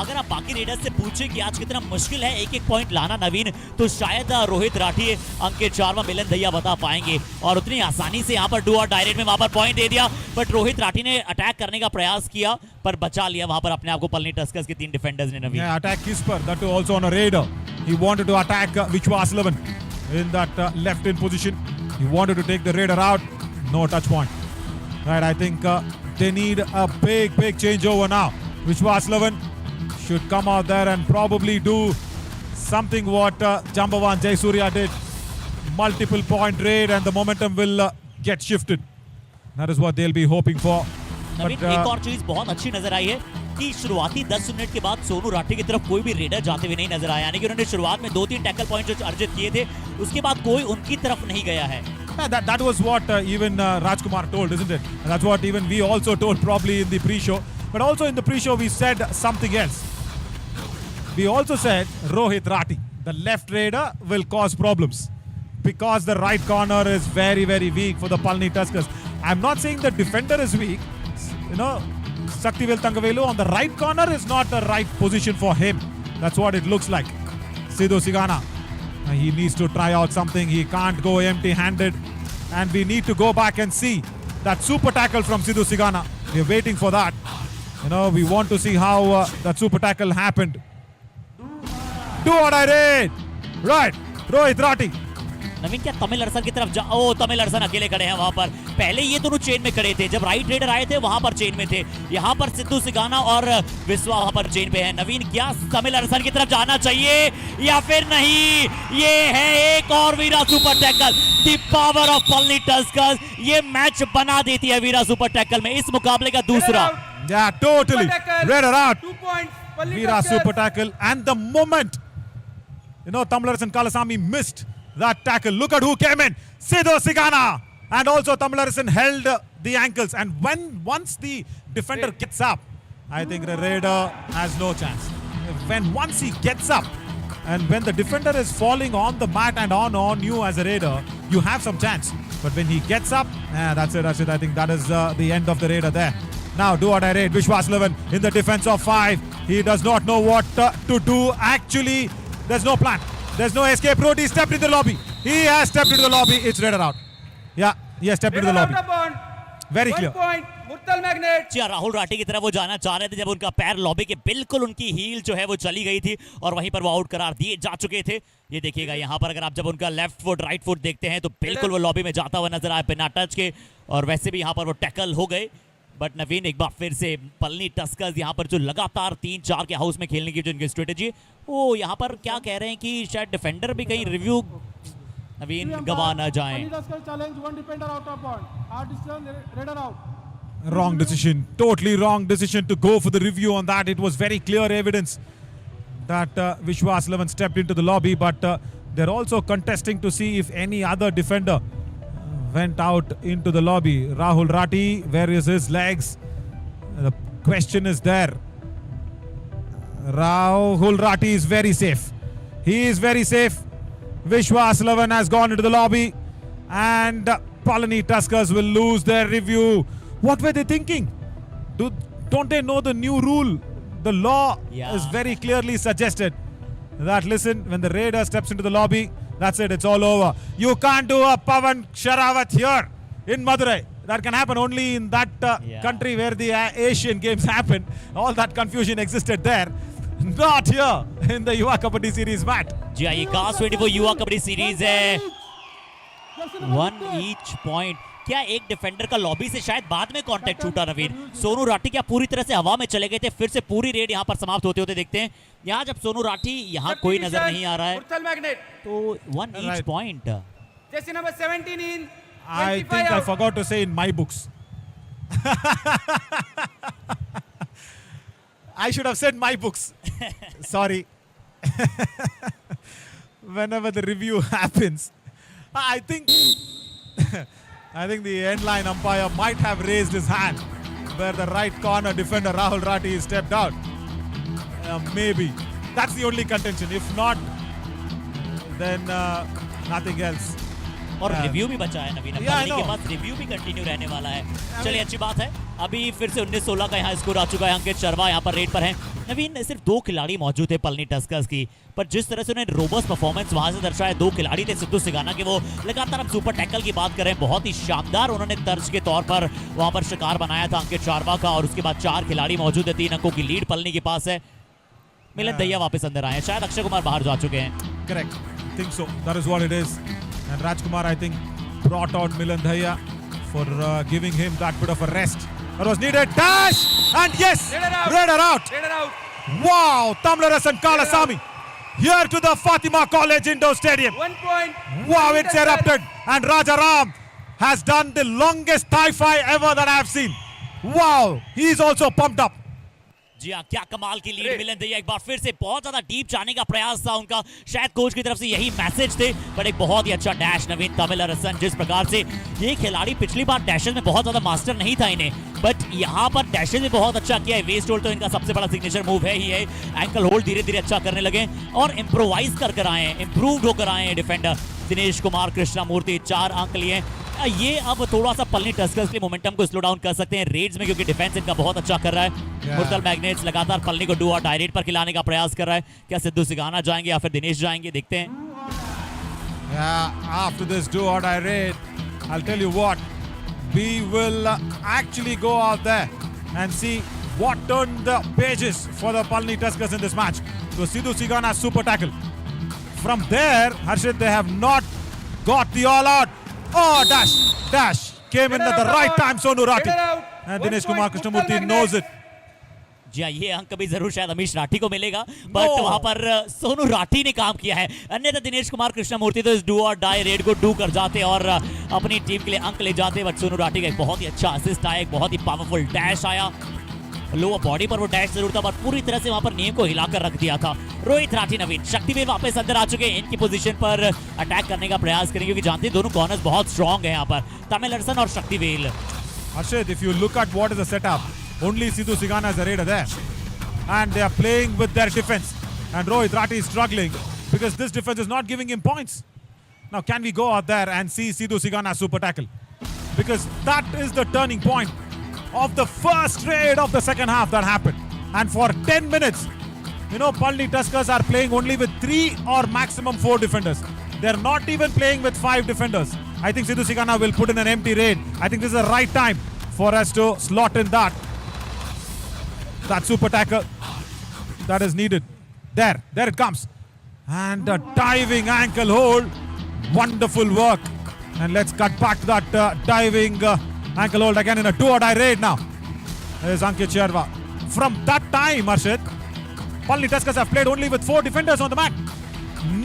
E: अगर आप बाकी रेडर्स से पूछें कि आज कितना मुश्किल है एक एक पॉइंट लाना नवीन, तो शायद रोहित राठी, अंकित शर्मा, मिलन दहिया बता पाएंगे। और उतनी आसानी से यहाँ पर डू और डायरेक्ट में वहां पर पॉइंट दे दिया। बट रोहित राठी ने अटैक करने का प्रयास किया पर बचा लिया वहां पर अपने आप को पल्ली टस्कर्स के 3 डिफेंडर्स ने। नवीन
A: attack किस पर? That too also on a raider. He wanted to attack Vishwaslavan in that left in position. He wanted to take the raider out. No touch point. Right, I think they need a big changeover now. Vishwaslavan should come out there and probably do something what Jambavan Jayasuriya did. Multiple point raid and the momentum will get shifted. That is what they'll be hoping for.
E: नवीन एक और चीज बहुत अच्छी नजर आई है कि शुरुआती 10 minute के बाद सोनू राठी की तरफ कोई भी रेडर जाते हुए नहीं नजर आया। यानी कि उन्होंने शुरुआत में 2-3 टैकल पॉइंट जो अर्जित किए थे, उसके बाद कोई उनकी तरफ नहीं गया है।
A: That was what even Rajkumar told, isn't it? And that's what even we also told probably in the pre-show. But also in the pre-show we said something else. We also said Rohit Rathi, the left raider, will cause problems because the right corner is very weak for the Palni Tuskers. I'm not saying the defender is weak. You know, Saktivel Tangavelu on the right corner is not the right position for him. That's what it looks like. Sidhu Sigana, he needs to try out something. He can't go empty-handed. And we need to go back and see that super tackle from Sidhu Sigana. We're waiting for that. You know, we want to see how that super tackle happened. Do what I did. Right, Rohit Rathi.
E: नवीन क्या तमिल अरसन की तरफ ओ तमिल अरसन अकेले खड़े हैं वहां पर। पहले ये दोनों चेन में खड़े थे, जब राइट रेडर आए थे वहां पर चेन में थे। यहाँ पर सिद्धू सिगाना और विश्वा वहां पर चेन पे है। नवीन क्या तमिल अरसन की तरफ जाना चाहिए या फिर नहीं? ये है एक और Veera super tackle. The power of Palli Tuskers ये मैच बना देती है वीरा सुपर टैकल में। इस मुकाबले का दूसरा।
A: Yeah, totally. Raider out.
C: 2 points. Palli
A: Veera
C: Tuskers.
A: super tackle. And the moment, you know, Tamilarasan Kalasamy missed that tackle. Look at who came in. Sidhu Sigana. And also Tamilarasan held the ankles. And once the defender gets up, I think the Raider has no chance. Once he gets up, and when the defender is falling on the mat and on you as a Raider, you have some chance. But when he gets up, that's it. I think that is the end of the Raider there. Now, do or die raid. Vishwaslavan in the defense of 5. He does not know what to do. Actually, there's no plan. There's no escape route. He stepped into the lobby. He has stepped into the lobby. It's Raider out. Yeah, he has stepped into the lobby.
C: Out of bound.
A: Very
C: 1
A: clear.
C: point. Murtal Magnet.
E: जी राहुल राठी की तरफ वो जाना चाह रहे थे जब उनका पैर लॉबी के बिल्कुल उनकी हील जो है वो चली गई थी और वहीं पर वो आउट करार दिए जा चुके थे। ये देखिएगा यहाँ पर अगर आप जब उनका लेफ्ट फुट राइट फुट देखते हैं तो बिल्कुल वो लॉबी में जाता हुआ नजर आया बिना टच के। और वैसे भी यहाँ पर वो टैकल हो गए। बट नवीन एक बार फिर से पल्ली टस्कर्स यहाँ पर जो लगातार 3-4 के हाउस में खेलने की जो इनकी स्ट्रेटेजी, वो यहाँ पर क्या कह रहे हैं कि शायद डिफेंडर भी कहीं रिव्यू नवीन गवा ना जाएं।
F: Palli Tuskers challenge 1 defender out of bound. Our decision, Raider out.
A: Wrong decision. Totally wrong decision to go for the review on that. It was very clear evidence that Vishwaslavan stepped into the lobby, but they're also contesting to see if any other defender went out into the lobby. Rahul Rathi, where is his legs? The question is there. Rahul Rathi is very safe. He is very safe. Vishwaslavan has gone into the lobby and Palani Tuskers will lose their review. What were they thinking? Don't they know the new rule? The law is very clearly suggested that, listen, when the raider steps into the lobby, that's it, it's all over. You can't do a Pavan Sharavat here in Madurai. That can happen only in that country where the Asian Games happen. All that confusion existed there. Not here in the Yuva Kabaddi series match.
E: जी हाँ, ये CARS24 Yuva Kabaddi series है। 1 each point। क्या एक defender का lobby से शायद बाद में कांटेक्ट छूटा नवीन? सोनू राठी क्या पूरी तरह से हवा में चले गए थे? फिर से पूरी रेड यहाँ पर समाप्त होते होते देखते हैं। यहाँ जब सोनू राठी यहाँ कोई नजर नहीं आ रहा है तो 1 each point।
C: Jersey number 17 in
A: I think I forgot to say in my books. I should have said my books. Sorry. Whenever the review happens, I think the end line umpire might have raised his hand where the right corner defender Rahul Rathi stepped out. Maybe. That's the only contention. If not, then nothing else.
E: और review भी बचा है नवीन, के पास review भी continue रहने वाला है। चलिए अच्छी बात है। अभी फिर से 19-16 का यहाँ स्कोर आ चुका है। अंकित शर्मा यहाँ पर रेड पर हैं। नवीन सिर्फ 2 खिलाड़ी मौजूद थे पलनी टस्कर्स की, पर जिस तरह से उन्हें रोबस्ट परफॉर्मेंस वहां से दर्शाया, 2 खिलाड़ी थे सिद्धू सिगाना के, वो लगातार हम सुपर टैकल की बात करें, बहुत ही शानदार उन्होंने तर्ज के तौर पर वहां पर शिकार बनाया था अंकित शर्मा का। और उसके बाद 4 खिलाड़ी मौजूद है, 3 अंकों की लीड पलनी के पास है। मिलन दहिया वापस अंदर आए हैं, शायद अक्षय कुमार बाहर जा चुके हैं।
A: Correct. Think so. That is what it is. And Rajkumar, I think, brought on Milan Daya for giving him that bit of a rest. That was needed. Dash! And yes! Raider out! Wow! Tamlarasan Kalasamy here to the Fatima College Indoor Stadium.
C: 1 point.
A: Wow, it's erupted. And Rajaram has done the longest thigh-fi ever that I have seen. Wow! He's also pumped up.
E: जी हाँ, क्या कमाल की lead मिलन दहिया एक बार फिर से बहुत ज्यादा deep जाने का प्रयास था उनका, शायद कोच की तरफ से यही मैसेज थे, पर एक बहुत ही अच्छा डैश नवीन तमिलरसन। जिस प्रकार से ये खिलाड़ी पिछली बार डैशेस में बहुत ज्यादा मास्टर नहीं था इन्हें, बट यहाँ पर डैशेस में बहुत अच्छा किया है। वेस्ट होल्ड तो इनका सबसे बड़ा सिग्नेचर मूव है ही है। एंकल होल्ड धीरे धीरे अच्छा करने लगे और इम्प्रोवाइज कर आए हैं, इम्प्रूव्ड होकर आए हैं डिफेंडर दिनेश कुमार कृष्णमूर्ति। 4 अंक लिए। ये अब थोड़ा सा पलनी टस्कर्स के मोमेंटम को स्लो डाउन कर सकते हैं रेड्स में, क्योंकि डिफेंस इनका बहुत अच्छा कर रहा है। मुर्तल मैग्नेट्स लगातार पलनी को डू और डाई रेड पर खिलाने का प्रयास कर रहा है। क्या सिद्धू सिगाना जाएंगे या फिर दिनेश जाएंगे, देखते हैं।
A: After this do or die raid, I'll tell you what, we will actually go out there and see what turned the pages for the Palani Tuskers in this match. So Sidhu Sigana super tackle. From there, Harshit, they have not got the all out. Oh, dash came in at the right time, Sonu Rathi. And Dinesh Kumar Krishnamurthy knows it.
E: जी हाँ, ये अंक भी जरूर शायद अमीश राठी को मिलेगा, but वहां पर सोनू राठी ने काम किया है। अन्यथा दिनेश कुमार कृष्णमूर्ति तो इस डू और डाई रेड को डू कर जाते और अपनी टीम के लिए अंक ले जाते, बट सोनू राठी का एक बहुत ही अच्छा असिस्ट आया, एक बहुत ही पावरफुल डैश आया। लोअर बॉडी पर वो डैश जरूर था, पर पूरी तरह से वहां पर नियम को हिलाकर रख दिया था। रोहित राठी नवीन शक्तिवीर वापस अंदर आ चुके हैं, इनकी पोजीशन पर अटैक करने का प्रयास करेंगे, क्योंकि जानते हैं दोनों कॉर्नर्स बहुत स्ट्रांग है यहाँ पर, तमिलरसन और Shaktiveer.
A: Harshit, if you look at what is the setup, only Sidhu Sigana is a raider there. And they are playing with their defense. And Rohit Rathi is struggling because this defense is not giving him points. Now, can we go out there and see Sidhu Sigana super tackle? Because that is the turning point of the first raid of the second half that happened. And for 10 minutes, Palani Tuskers are playing only with 3 or maximum 4 defenders. They're not even playing with 5 defenders. I think Sidhu Sigana will put in an empty raid. I think this is the right time for us to slot in that super tackle that is needed. There it comes. And a diving ankle hold. Wonderful work. And let's cut back to that diving ankle hold again in a 2 or die raid now. There's Ankit Sharma. From that time, Arshit, Palani Tuskers have played only with 4 defenders on the mat.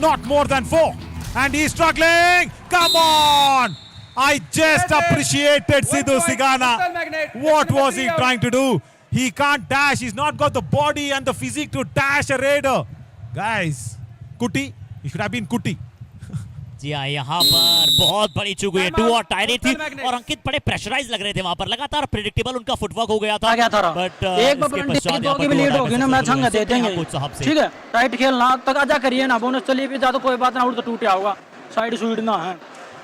A: Not more than 4. And he's struggling. Come on. I just appreciated Sidhu Sigana. What was he trying to do? He can't dash. He's not got the body and the physique to dash a raider. Guys, Kuti. He should have been Kuti.
E: जी हाँ, यहाँ पर बहुत बड़ी चूक हुई है। 2 और tie red थी और अंकित बड़े प्रेशराइज लग रहे थे वहाँ पर, लगातार प्रेडिक्टेबल उनका फुटवर्क हो गया था।
D: बट एक बार की भी लीड होगी ना, मैच हम दे देंगे। ठीक है, राइट खेलना तक आजा करिए ना, बोनस चलिए भी ज्यादा कोई बात ना, उड़ तो टूटा होगा, साइड सुइड ना है।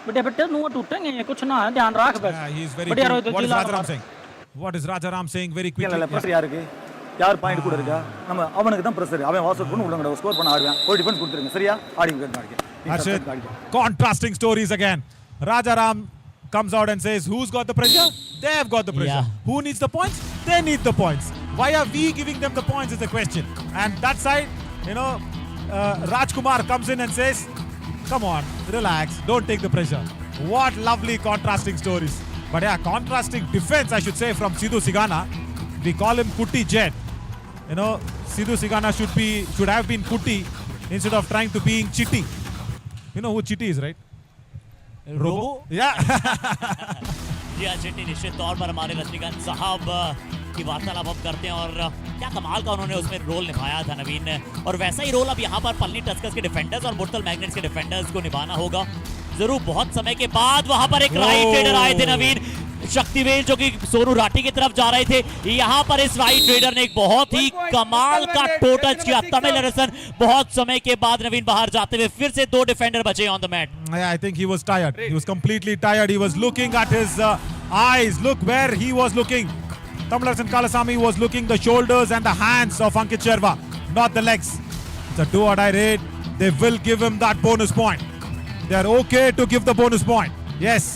D: बेटे बेटे नुआ टूटेंगे कुछ ना है ध्यान रख बस
A: Yeah, he's very
D: बढ़िया
A: cool.
D: रोहित
A: What is
D: जिला
A: Rajaram saying? What is Rajaram saying very quickly?
G: இல்ல பிரஷர் யாருக்கு யார் பாயிண்ட் கூட இருக்கா நம்ம அவனுக்கு தான் பிரஷர் அவன் வாசல் பண்ணி உள்ளங்கட ஸ்கோர் பண்ண ஆடுவான் ஒரு டிஃபென்ஸ் கொடுத்துருங்க சரியா ஆடிங்க
A: Harshit, contrasting stories again. Rajaram comes out and says, who's got the pressure? They have got the pressure.
E: Yeah.
A: Who needs the points? They need the points. Why are we giving them the points is the question. And that side, you know, Rajkumar comes in and says, come on, relax, don't take the pressure. What lovely contrasting stories. But yeah, contrasting defense, I should say, from Sidhu Sigana. We call him Kutti Jet. You know, Sidhu Sigana should have been Kutti instead of trying to being Chitti. You know who Chitti is, right?
E: Robo?
A: Yeah.
E: जी हाँ चिट्टी निश्चित तौर पर हमारे रजनीकांत साहब की वार्तालाप हम करते हैं और क्या कमाल का उन्होंने उसमें रोल निभाया था नवीन ने और वैसा ही रोल अब यहाँ पर पलनी टस्कर्स के डिफेंडर्स और मुर्तल मैग्नेट्स के डिफेंडर्स को निभाना होगा जरूर बहुत समय के बाद वहां पर एक राइट रेडर आए थे नवीन शक्तिवेल जो कि सोनू राठी की तरफ जा रहे थे यहाँ पर इस राइट रेडर ने एक बहुत ही कमाल का टोटल किया तमिल अरसन बहुत समय के बाद नवीन बाहर जाते हुए फिर से 2 डिफेंडर बचे on the mat
A: Yeah, I think he was tired. He was completely tired. He was looking at his eyes. Look where he was looking. Tamilarsan Kalasamy was looking the shoulders and the hands of Ankit Sharma, not the legs. It's a do or die raid. They will give him that bonus point. They are okay to give the bonus point. Yes.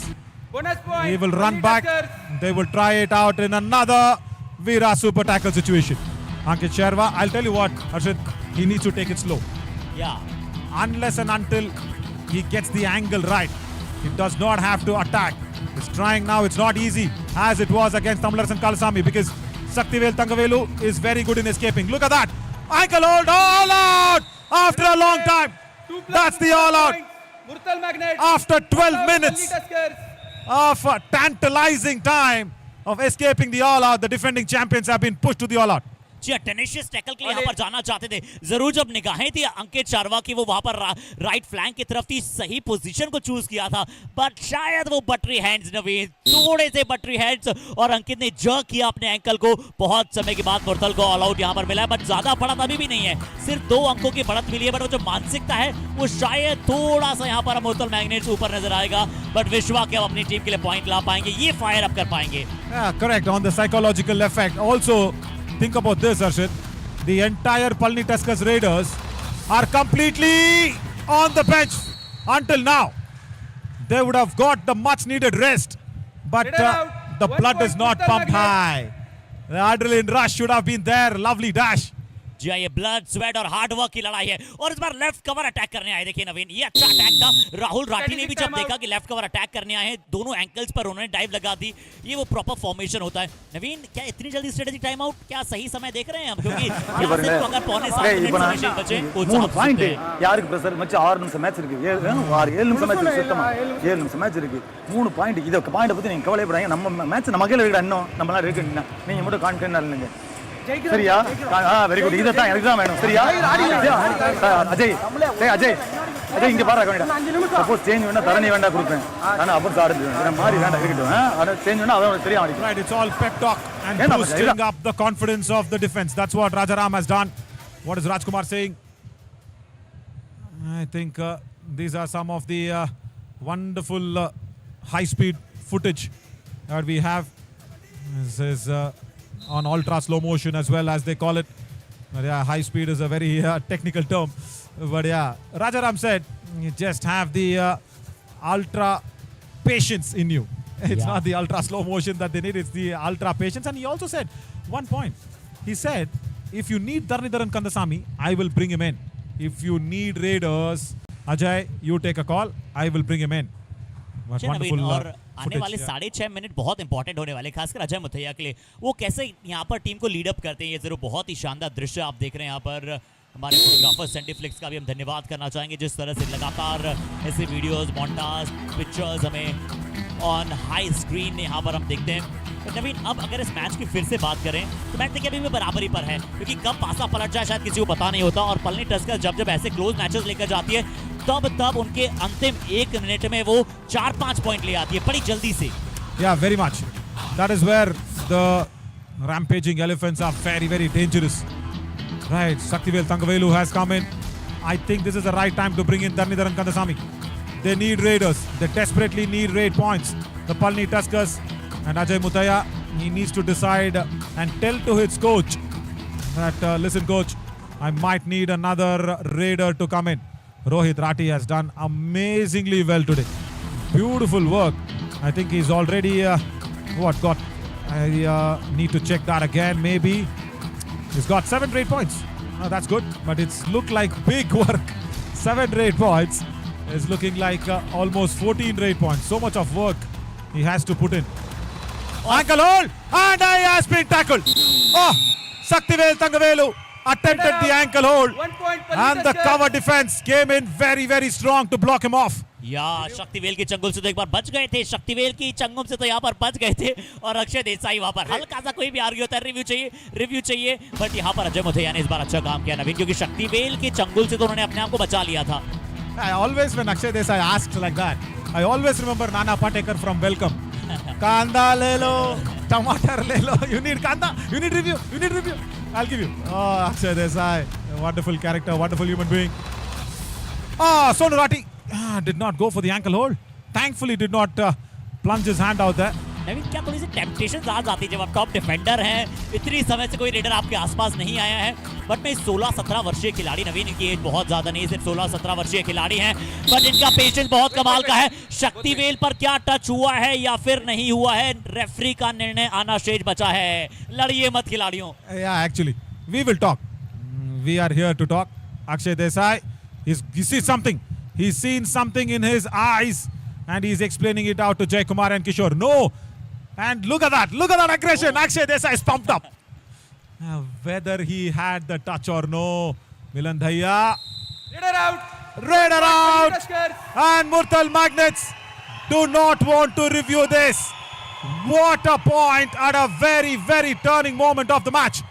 C: Bonus point.
A: He will run
C: Pulni
A: back.
C: Tuskers.
A: They will try it out in another Veera super tackle situation. Ankit Sharma, I'll tell you what, Harshit, he needs to take it slow.
E: या
A: Unless and until he gets the angle right, he does not have to attack. He's trying now. It's not easy as it was against Tamilarsan Kalasamy because Saktivel Tangavelu is very good in escaping. Look at that. Ankle hold all out after a long time.
C: 2 plus
A: That's the all out.
C: Murtal Magnet.
A: After 12
C: Pulni
A: minutes
C: Tuskers.
A: of a tantalizing time of escaping the all out, the defending champions have been pushed to the all out.
E: जी tenacious tackle के लिए यहाँ पर जाना चाहते थे जरूर जब निगाहें थी अंकित शर्मा की वो वहां पर राइट फ्लैंक की तरफ थी सही पोजीशन को चूज किया था बट शायद वो बटरी हैंड्स नवीन थोड़े से बटरी हैंड्स और अंकित ने जर्क किया अपने एंकल को बहुत समय के बाद मुर्तल को ऑल आउट यहाँ पर मिला है बट ज्यादा बढ़त अभी भी नहीं है सिर्फ 2 अंकों की बढ़त मिली है बट वो जो मानसिकता है वो शायद थोड़ा सा यहाँ पर मुर्तल मैग्नेट्स ऊपर नजर आएगा बट विश्वा के अपनी टीम के लिए पॉइंट ला पाएंगे ये फायर अप कर पाएंगे
A: Yeah, correct. On the psychological effect. Also, think about this, Arshit. The entire Palni Tuskers Raiders are completely on the bench until now. They would have got the much needed rest, but
C: Get out.
A: the
C: 1
A: blood
C: point,
A: is not
C: Murtal
A: pumped
C: Magnet.
A: high. The adrenaline rush should have been there. Lovely dash.
E: जी हाँ, ये blood sweat और hard work की लड़ाई है और इस बार left cover attack करने आए देखिए नवीन ये अच्छा अटैक था राहुल राठी ने भी जब देखा कि लेफ्ट कवर अटैक करने आए हैं दोनों एंकल्स पर उन्होंने डाइव लगा दी ये वो प्रॉपर फॉर्मेशन होता है नवीन क्या इतनी जल्दी स्ट्रेटेजी टाइम आउट क्या सही समय देख रहे हैं हम क्योंकि यहाँ से तो अगर पौने 7 मिनट समय बचे कोच
G: 3
E: साहब
G: பாயிண்ட்
E: सुनते हैं।
G: யாருக்கு பிரஷர் மச்சான் 6 நிமிஷம் மேட்ச் இருக்கு 7 நிமிஷம் மேட்ச் இருக்கு சுத்தமா 7 நிமிஷம் மேட்ச் இருக்கு 3 பாயிண்ட் இத பாயிண்ட் பத்தி நீங்க கவலைப்படாதீங்க நம்ம மேட்ச் நம்ம கையில இருக்குடா இன்னும் நம்மளா இருக்கு நீங்க மட்டும் கான்ஃபிடன்ட் இல்லங்க சரியா வெரி குட் இதுதான் எனக்கு தான் வேணும் சரியா அஜய் அஜய் அஜய் இங்க பாரு கவனிடா சப்போஸ் சேஞ்ச் வேணா தரணி வேண்டா கொடுப்பேன் ஆனா அப்புறம் ஆடுது இந்த மாதிரி வேண்டாம் இருக்கட்டும் ஆனா சேஞ்ச் வேணா அவன் தெரியும் அவனுக்கு
A: Right, it's all pep talk and
G: Yeah,
A: boosting up the confidence of the defense. That's what Rajaram has done. What is Rajkumar saying? I think these are some of the wonderful high-speed footage that we have. This is on ultra slow motion as well as they call it. But yeah, high speed is a very technical term. But yeah, Rajaram said you just have the ultra patience in you. It's
E: Yeah.
A: not the ultra slow motion that they need, it's the ultra patience. And he also said one point. He said, if you need Dharnidharan Kandasamy, I will bring him in. If you need Raiders, Ajay, you take a call, I will bring him in. But
E: अच्छा नवीन
A: wonderful
E: और आने
A: footage,
E: वाले
A: yeah.
E: 6.5 minute बहुत important होने वाले खासकर अजय मुथैया के लिए वो कैसे यहाँ पर टीम को लीड अप करते हैं ये जरूर बहुत ही शानदार दृश्य आप देख रहे हैं यहाँ पर हमारे फोटोग्राफर सेंटीफ्लिक्स का भी हम धन्यवाद करना चाहेंगे जिस तरह से लगातार ऐसे वीडियोस मोन्टाज पिक्चर्स हमें ऑन हाई स्क्रीन यहाँ पर हम देखते हैं तो नवीन अब अगर इस मैच की फिर से बात करें तो मैच देखिए अभी भी बराबरी पर है क्योंकि कब पासा पलट जाए शायद किसी को पता नहीं होता और पलनी टस्कर जब ऐसे क्लोज मैचेस लेकर जाती है तब उनके अंतिम 1 मिनट में वो 4-5 पॉइंट ले आती है बड़ी जल्दी से
A: Yeah, very much. That is where the rampaging elephants are very, very dangerous. Right, Saktivel Tangavelu has come in. I think this is the right time to bring in Dharnidharan Kandasamy. They need raiders. They desperately need raid points. The Palni Tuskers and Ajay Mutaya, he needs to decide and tell to his coach that, listen coach, I might need another raider to come in. Rohit Rathi has done amazingly well today. Beautiful work. I think he's already, I need to check that again maybe. He's got 7 raid points. Oh, that's good, but it's looked like big work. 7 raid points is looking like almost 14 raid points. So much of work he has to put in. Ankle hold, and he has been tackled. Oh, Saktivel Thangavelu attempted the ankle hold,
C: 1 point.
A: and the cover defense came in very, very strong to block him off.
E: या शक्तिवेल के चंगुल से तो एक बार बच गए थे, शक्तिवेल की चंगुल से तो यहाँ पर बच गए थे और अक्षय देसाई वहां पर हल्का सा कोई भी आर्ग्यू होता है रिव्यू चाहिए बट यहाँ पर अजय मुथैया ने इस बार अच्छा काम किया नवीन, क्योंकि शक्तिवेल के चंगुल से तो उन्होंने अपने आप को बचा लिया था.
A: I always, when Akshay Desai asked like that, I always remember Nana Patekar from Welcome. Kanda le lo, tomato le lo. You need kanda, you need review, I'll give you. Oh, Akshay Desai, a wonderful character, wonderful human being. Oh, Sonu Rathi did not go for the ankle hold. Thankfully did not plunge his hand out there.
E: नवीन क्या थोड़ी सी temptation आ जाती है जब आप top defender हैं, इतनी समय से कोई रेडर आपके आसपास नहीं आया है. बट में 16-17 वर्षीय खिलाड़ी, नवीन इनकी एज बहुत ज्यादा नहीं, सिर्फ 16-17 वर्षीय खिलाड़ी हैं, बट इनका पेशेंस बहुत कमाल का है. शक्तिवेल पर क्या टच हुआ है या फिर नहीं हुआ है, रेफरी का निर्णय आना शेष बचा है. लड़िए मत खिलाड़ियों.
A: Yeah, actually, we will talk. We are here to talk. Akshay Desai, he sees something. He's seen something in his eyes, and he's explaining it out to Jay Kumar and Kishore. No. And look at that aggression. Akshay Desai is pumped up. Whether he had the touch or no, Milan Dhaiya. Raider out. And Murtal Magnets do not want to review this. What a point at a very, very turning moment of the match.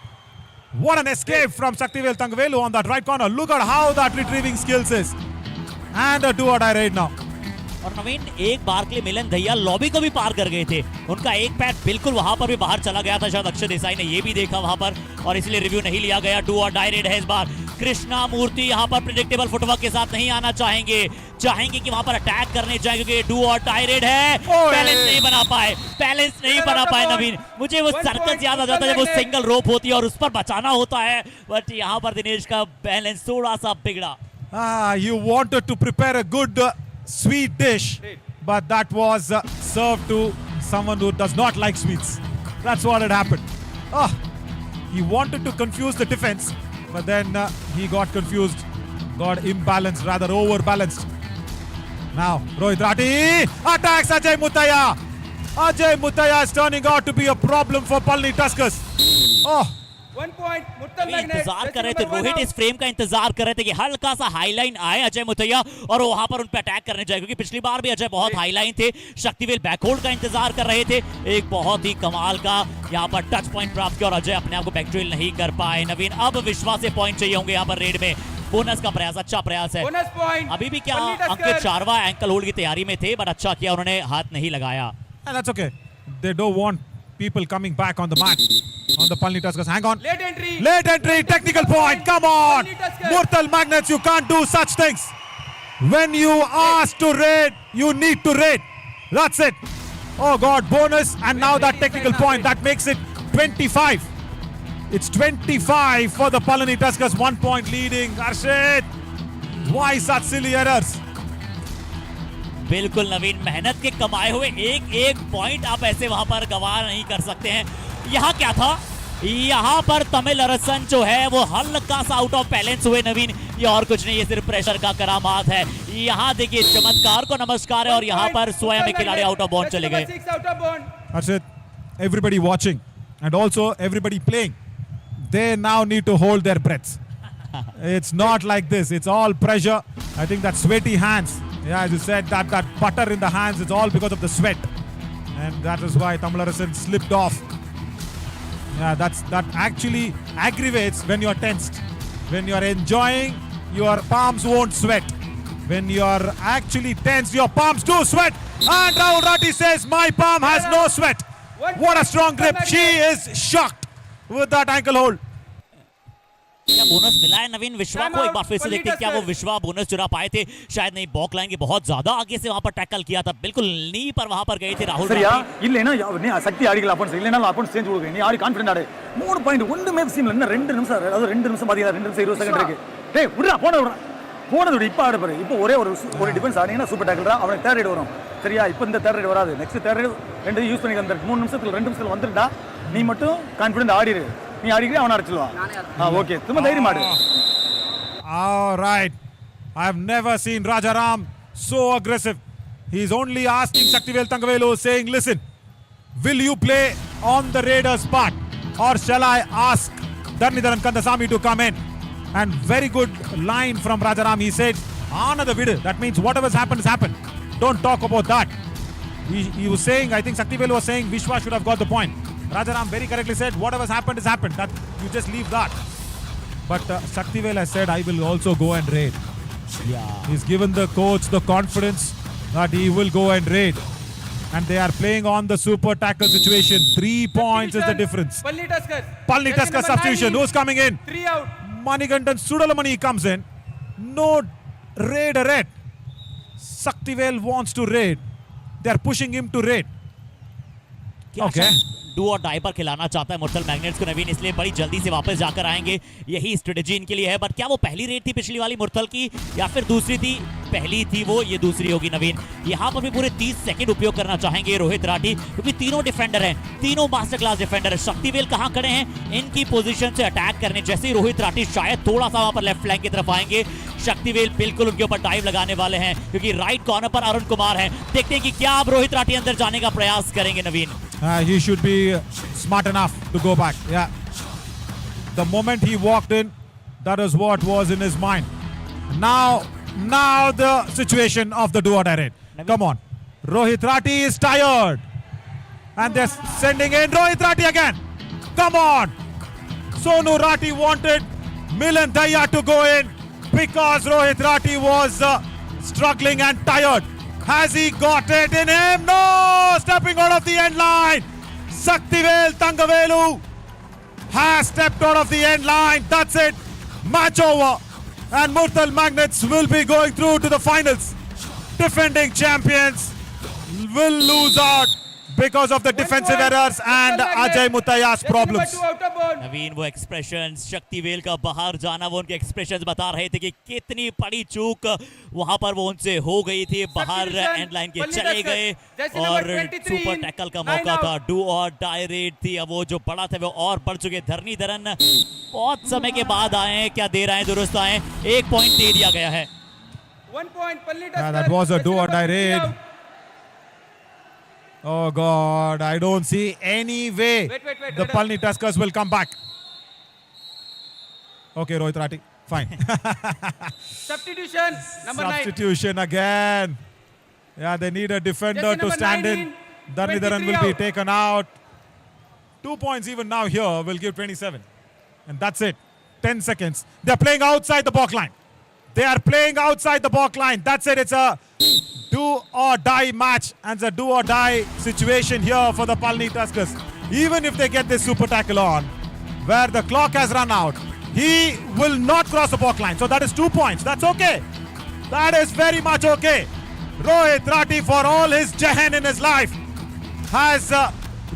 A: What an escape from Saktivel Thangavelu on that right corner. Look at how that retrieving skills is. And a do-or-die raid now.
E: और नवीन एक बार के लिए मिलन Dahiya lobby को भी पार कर गए थे, उनका एक पैर बिल्कुल वहां पर भी बाहर चला गया था. शायद अक्षय देसाई ने ये भी देखा वहां पर और इसलिए रिव्यू नहीं लिया गया. डू और डाई रेड है इस बार. कृष्णा मूर्ति यहां पर प्रेडिक्टेबल फुटवर्क के साथ नहीं आना चाहेंगे कि वहां पर अटैक करने जाए, क्योंकि डू और डाई रेड है. बैलेंस नहीं बना पाए नवीन. मुझे वो सर्कस याद आ जाता है जब वो सिंगल रोप होती है और उस पर बचाना होता है, बट यहाँ पर दिनेश का बैलेंस थोड़ा सा बिगड़ा.
A: You wanted to prepare a good sweet dish, but that was served to someone who does not like sweets. That's what had happened. He wanted to confuse the defense, but then he got confused, got imbalanced, rather overbalanced. Now Rohit Rathi attacks Ajay Mutaya. Ajay Mutaya is turning out to be a problem for Palni Tuskers.
C: 1 point. Murtal Magnets.
E: इंतजार कर रहे थे रोहित, इस frame का इंतजार कर रहे थे कि हल्का सा हाईलाइन आए अजय मुथैया और वो वहां पर उन पे अटैक करने जाए, क्योंकि पिछली बार भी अजय बहुत हाईलाइन थे. शक्तिवेल बैकहोल्ड का इंतजार कर रहे थे. एक बहुत ही कमाल का यहाँ पर टच पॉइंट प्राप्त किया और अजय अपने आप को बैकड्रिल नहीं कर पाए. नवीन अब विश्वास से पॉइंट चाहिए होंगे यहाँ पर रेड में. बोनस का प्रयास, अच्छा प्रयास है.
C: Bonus point.
E: अभी भी क्या अंकित चारवा एंकल होल्ड की तैयारी में थे, बट अच्छा किया उन्होंने, हाथ नहीं लगाया.
A: And that's okay. They don't want people coming back on the mat on the Palni Tuskers. Hang on.
C: Late
A: entry, technical point. Come on. Murtal Magnets, you can't do such things. When you ask to raid, you need to raid. That's it. Oh God, bonus. And now that technical point, that makes it 25. It's 25 for the Palni Tuskers. 1 point leading. Arshid, why such silly errors?
E: बिल्कुल नवीन, मेहनत के कमाए हुए एक point आप ऐसे वहां पर गवा नहीं कर सकते हैं. यहाँ क्या था, यहाँ पर तमिल अरसन जो है वो हल्का सा आउट ऑफ बैलेंस हुए नवीन. ये और कुछ नहीं, ये सिर्फ प्रेशर का करामात है. यहाँ देखिए चमत्कार को नमस्कार है और यहाँ पर स्वयं खिलाड़ी आउट ऑफ बाउंड चले गए.
A: Arshid, everybody watching and also everybody playing, they now need to hold their breaths. It's not like this. It's all pressure. I think that sweaty hands. Yeah, as you said, that butter in the hands, it's all because of the sweat. And that is why Tamilarasan slipped off. Yeah, that actually aggravates when you're tensed. When you're enjoying, your palms won't sweat. When you're actually tense, your palms do sweat. And Rahul Rathi says, my palm has no sweat. What a strong grip. She is shocked with that ankle hold.
E: क्या bonus मिला है नवीन विश्वा को। एक बार फिर से देखते हैं क्या वो विश्वा बोनस चुरा पाए थे, शायद नहीं। बॉक लाइन के बहुत ज्यादा आगे से वहां पर टैकल किया था, बिल्कुल नी पर वहां पर गए थे राहुल
G: சரியா
E: राठी।
G: இல்லைன்னா நீ சக்தி ஆடிக்கல அப்பான்ஸ் இல்லைன்னா அப்பான்ஸ் சேஞ்ச் கொடுங்க. நீ ஆடி கான்ஃபிடன்ட் ஆடு. 3 பாயிண்ட் ஒண்ணுமே விஷயம் இல்ல. 2 நிமிஷம், அதாவது 2 நிமிஷம் பாத்தீங்களா, 2 நிமிஷம் 20 செகண்ட் இருக்கு. டேய் விடுடா, போனது இப்ப ஆடு பாரு. இப்போ ஒரே ஒரு டிஃபென்ஸ் ஆடினா சூப்பர் டேக்கிள்டா, அவனுக்கு தேர்ட் ரைட் வரும். சரியா? இப்போ இந்த தேர்ட் ரைட் வராது. நெக்ஸ்ட் தேர்ட் ரைட் ரெண்டு யூஸ் பண்ணி அந்த 3 நிமிஷத்துல 2 நிமிஷத்துல வந்துடா. நீ மட்டும் கான்ஃபிடன்ட் ஆடிரு. நீ ஆடிக்கிறே அவன அடிச்சிடுவான். ஓகே, சும்மா தைரியம் ஆடு.
A: All right. I have never seen Rajaram so aggressive. He's only asking Saktivel Thangavelu, saying, listen, will you play on the Raiders' part or shall I ask Dharnidharan Kandasamy to come in? And very good line from Rajaram. He said, Another vidu. That means whatever's happened has happened. Don't talk about that. He was saying, I think Saktivel was saying Vishwa should have got the point. Rajaram very correctly said, whatever's happened has happened. That you just leave that. But Saktivel has said, I will also go and raid.
E: Yeah.
A: He's given the coach the confidence that he will go and raid. And they are playing on the super tackle situation. 3 points is the difference.
C: Palni Tuskers.
A: Palni Tuskers substitution. Who's coming in?
C: 3 out.
A: Manigandan Sudalamani comes in. No raid a raid. Saktivel wants to raid. They are pushing him to raid. Okay.
E: Do और die पर खिलाना चाहता है मुर्तल magnets को नवीन, इसलिए बड़ी जल्दी से वापस जाकर आएंगे, यही स्ट्रेटेजी इनके लिए है। बट क्या वो पहली रेड थी पिछली वाली मुर्तल की या फिर दूसरी थी? पहली थी वो, ये दूसरी होगी नवीन। यहाँ पर भी पूरे 30 सेकंड उपयोग करना चाहेंगे रोहित राठी, क्योंकि तीनों डिफेंडर हैं, तीनों मास्टर क्लास डिफेंडर है। शक्तिवेल कहाँ खड़े हैं इनकी पोजीशन से अटैक करने, जैसे ही रोहित राठी शायद थोड़ा सा वहां पर लेफ्ट फ्लैंक की तरफ आएंगे, शक्तिवेल बिल्कुल उनके ऊपर डाइव लगाने वाले हैं, क्योंकि राइट कॉर्नर पर अरुण कुमार है। देखते हैं कि क्या अब रोहित राठी अंदर जाने का प्रयास करेंगे नवीन।
A: He should be smart enough to go back. Yeah. The moment he walked in, that is what was in his mind. Now the situation of the do or die raid. Come on. Rohit Rathi is tired. And they're sending in Rohit Rathi again. Come on. Sonu Rathi wanted Milan Daya to go in because Rohit Rathi was struggling and tired. Has he got it in him? No! Stepping out of the end line. Saktivel Thangavelu has stepped out of the end line. That's it. Match over. And Murthal Magnets will be going through to the finals. Defending champions will lose out because of the defensive errors and Ajay Mutaya's problems.
E: नवीन वो expressions, Sakthivel का बाहर जाना, वो उनके expressions बता रहे थे कि कितनी बड़ी चूक वहां पर वो उनसे हो गई थी। बाहर एंड लाइन के चले गए और सुपर टैकल का मौका था, डू और डाई रेड थी। अब वो जो बड़ा था वो और बढ़ चुके। धरनीधरन बहुत समय के बाद आए हैं, क्या दे रहे हैं? दुरुस्त आए, 1 पॉइंट दे दिया गया है।
C: 1 point.
A: That was a do or die raid. Oh God, I don't see any way
C: Wait,
A: the Palni Tuskers will come back. Okay, Rohit Rathi, fine.
C: Substitution. Number 9.
A: Substitution again. Yeah, they need a defender
C: Jersey
A: to
C: number
A: stand
C: 9
A: in. Dharnidharan will be taken out. 2 points even now here will give 27. And that's it. 10 seconds. They're playing outside the balk line. They are playing outside the balk line. That's it. It's a do or die match, and it's a do or die situation here for the Palni Tuskers. Even if they get this super tackle on, where the clock has run out, he will not cross the balk line. So that is 2 points. That's okay. That is very much okay. Rohit Rathi, for all his jahan in his life, has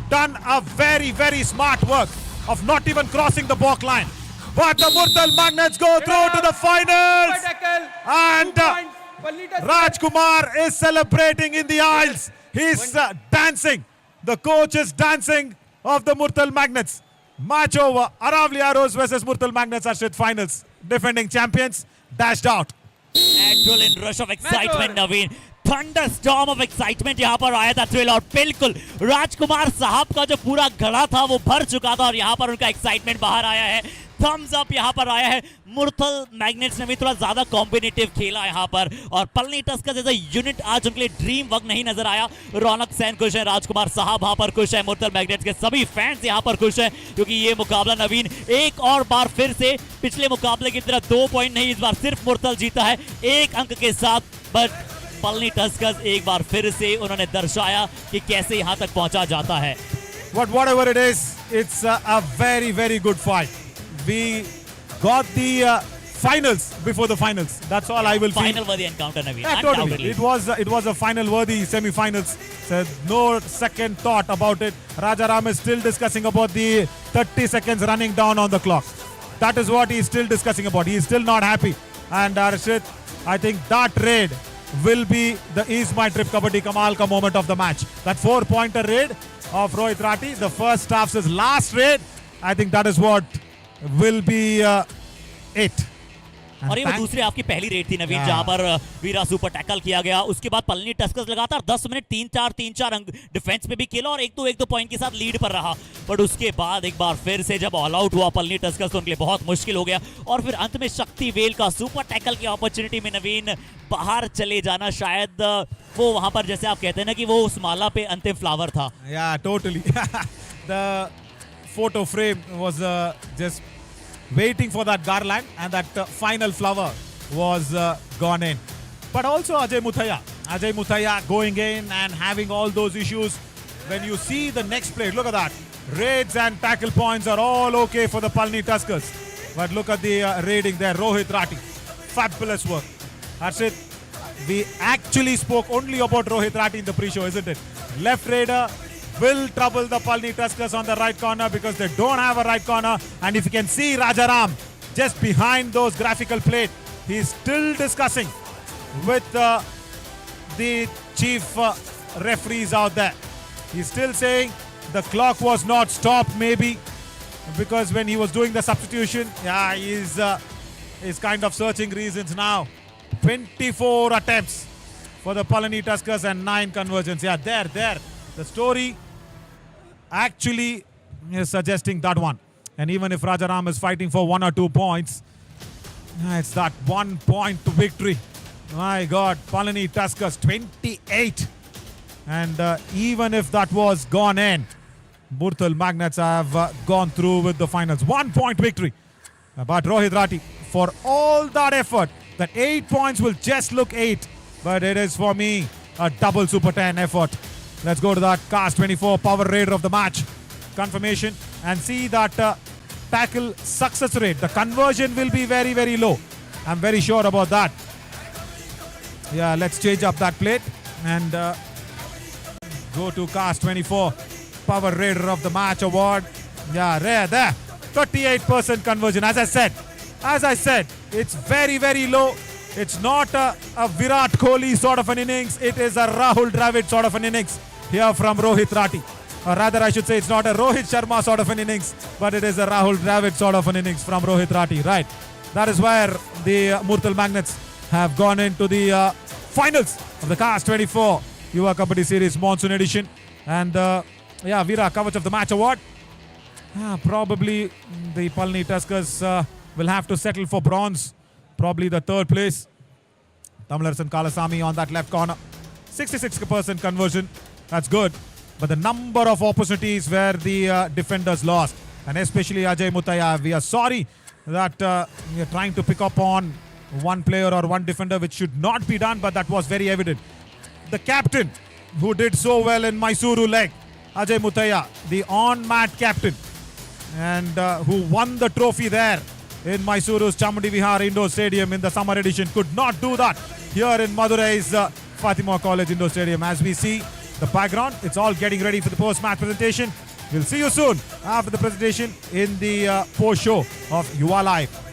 A: done a very, very smart work of not even crossing the balk line. But the Murthal Magnets go through to the finals. And Rajkumar is celebrating in the aisles. He's dancing. The coach is dancing of the Murthal Magnets. Match over. Aravali Arrows versus Murthal Magnets are state finals. Defending champions dashed out.
E: Adrenaline rush of excitement Naveen, thunderstorm of excitement यहाँ पर आया था thrill, और बिल्कुल राजकुमार साहब का जो पूरा घड़ा था वो भर चुका था और यहाँ पर उनका एक्साइटमेंट बाहर आया है। थम्स अप यहाँ पर आया है। मुरथल मैग्नेट्स ने भी थोड़ा ज्यादा कॉम्बिनेटिव खेला यहाँ पर, और पलनी टस्कर जैसा यूनिट आज उनके लिए ड्रीम वर्क नहीं नजर आया। रौनक सैन खुश है, राजकुमार साहब वहां पर खुश है, मुरथल मैग्नेट्स के सभी फैंस यहाँ पर खुश हैं, क्योंकि ये मुकाबला नवीन एक और बार फिर से पिछले मुकाबले की तरह 2 पॉइंट नहीं, इस बार सिर्फ मुरथल जीता है 1 अंक के साथ। बट पलनी टस्कर्स एक बार फिर से उन्होंने दर्शाया कि कैसे यहाँ तक पहुंचा जाता है।
A: But whatever it is, it's a very, very good fight. We got the finals before the finals. That's all I will feel.
E: Final worthy encounter, Naveen.
A: Yeah, totally.
E: Undoubtedly.
A: It was a final worthy semi-finals. So no second thought about it. Rajaram is still discussing about the 30 seconds running down on the clock. That is what he is still discussing about. He is still not happy. And Arshit, I think that raid will be the Ease My Trip Kabaddi Kamal Ka moment of the match. That 4-pointer raid of Rohit Rathi, the first half's last raid. I think that is what will be it.
E: और ये वो दूसरी आपकी पहली red थी नवीन, जहां पर वीरा super tackle किया गया। उसके बाद पलनी टस्कर्स लगातार 10 मिनट 3-4 अंक डिफेंस में भी खेला और एक दो पॉइंट के साथ लीड पर रहा। बट उसके बाद एक बार फिर से जब ऑल आउट हुआ पलनी टस्कर्स तो उनके लिए बहुत मुश्किल हो गया और फिर अंत में शक्ति वेल का सुपर टैकल की अपॉर्चुनिटी में नवीन बाहर चले जाना शायद वो वहां पर जैसे आप कहते हैं ना कि वो उस माला पे अंतिम फ्लावर था।
A: Yeah, totally. The photo frame was just waiting for that garland, and that final flower was gone in. But also Ajay Muthaiya going in and having all those issues. When you see the next play, look at that. Raids and tackle points are all okay for the Palni Tuskers. But look at the raiding there. Rohit Rathi. Fabulous work. Harshit, we actually spoke only about Rohit Rathi in the pre-show, isn't it? Left raider will trouble the Palni Tuskers on the right corner because they don't have a right corner. And if you can see Rajaram just behind those graphical plate, he's still discussing with the chief referees out there. He's still saying the clock was not stopped, maybe because when he was doing the substitution, yeah, he's kind of searching reasons now. 24 attempts for the Palani Tuskers and 9 conversions. Yeah, there. The story actually is suggesting that one. And even if Rajaram is fighting for 1 or 2 points, it's that 1 point victory. My God, Palani Tuskers 28. And even if that was gone in, Murthal Magnets have gone through with the finals. 1 point victory. But Rohit Rathi, for all that effort, that 8 points will just look 8. But it is for me a double Super 10 effort. Let's go to that CARS24 Power Raider of the match confirmation and see that tackle success rate. The conversion will be very, very low. I'm very sure about that. Yeah, let's change up that plate and go to CARS24 Power Raider of the match award. Yeah, there. 38% conversion. As I said, it's very, very low. It's not a Virat Kohli sort of an innings. It is a Rahul Dravid sort of an innings here from Rohit Rathi. Or rather, I should say it's not a Rohit Sharma sort of an innings, but it is a Rahul Dravid sort of an innings from Rohit Rathi. Right. That is where the Murthal Magnets have gone into the finals of the CARS24 Yuva Kabaddi Series Monsoon edition. And yeah, Veera Kavach of the Match Award. Probably the Palani Tuskers will have to settle for bronze. Probably the 3rd place. Tamilarsan Kalasamy on that left corner. 66% conversion. That's good. But the number of opportunities where the defenders lost. And especially Ajay Muthaiya. We are sorry that we are trying to pick up on one player or one defender, which should not be done, but that was very evident. The captain who did so well in Mysuru leg, Ajay Muthaiya, the on-mat captain, and who won the trophy there in Mysuru's Chamundi Vihar Indoor Stadium in the summer edition, could not do that here in Madurai's Fatima College Indoor Stadium. As we see the background, it's all getting ready for the post-match presentation. We'll see you soon after the presentation in the post-show of Yuva Live.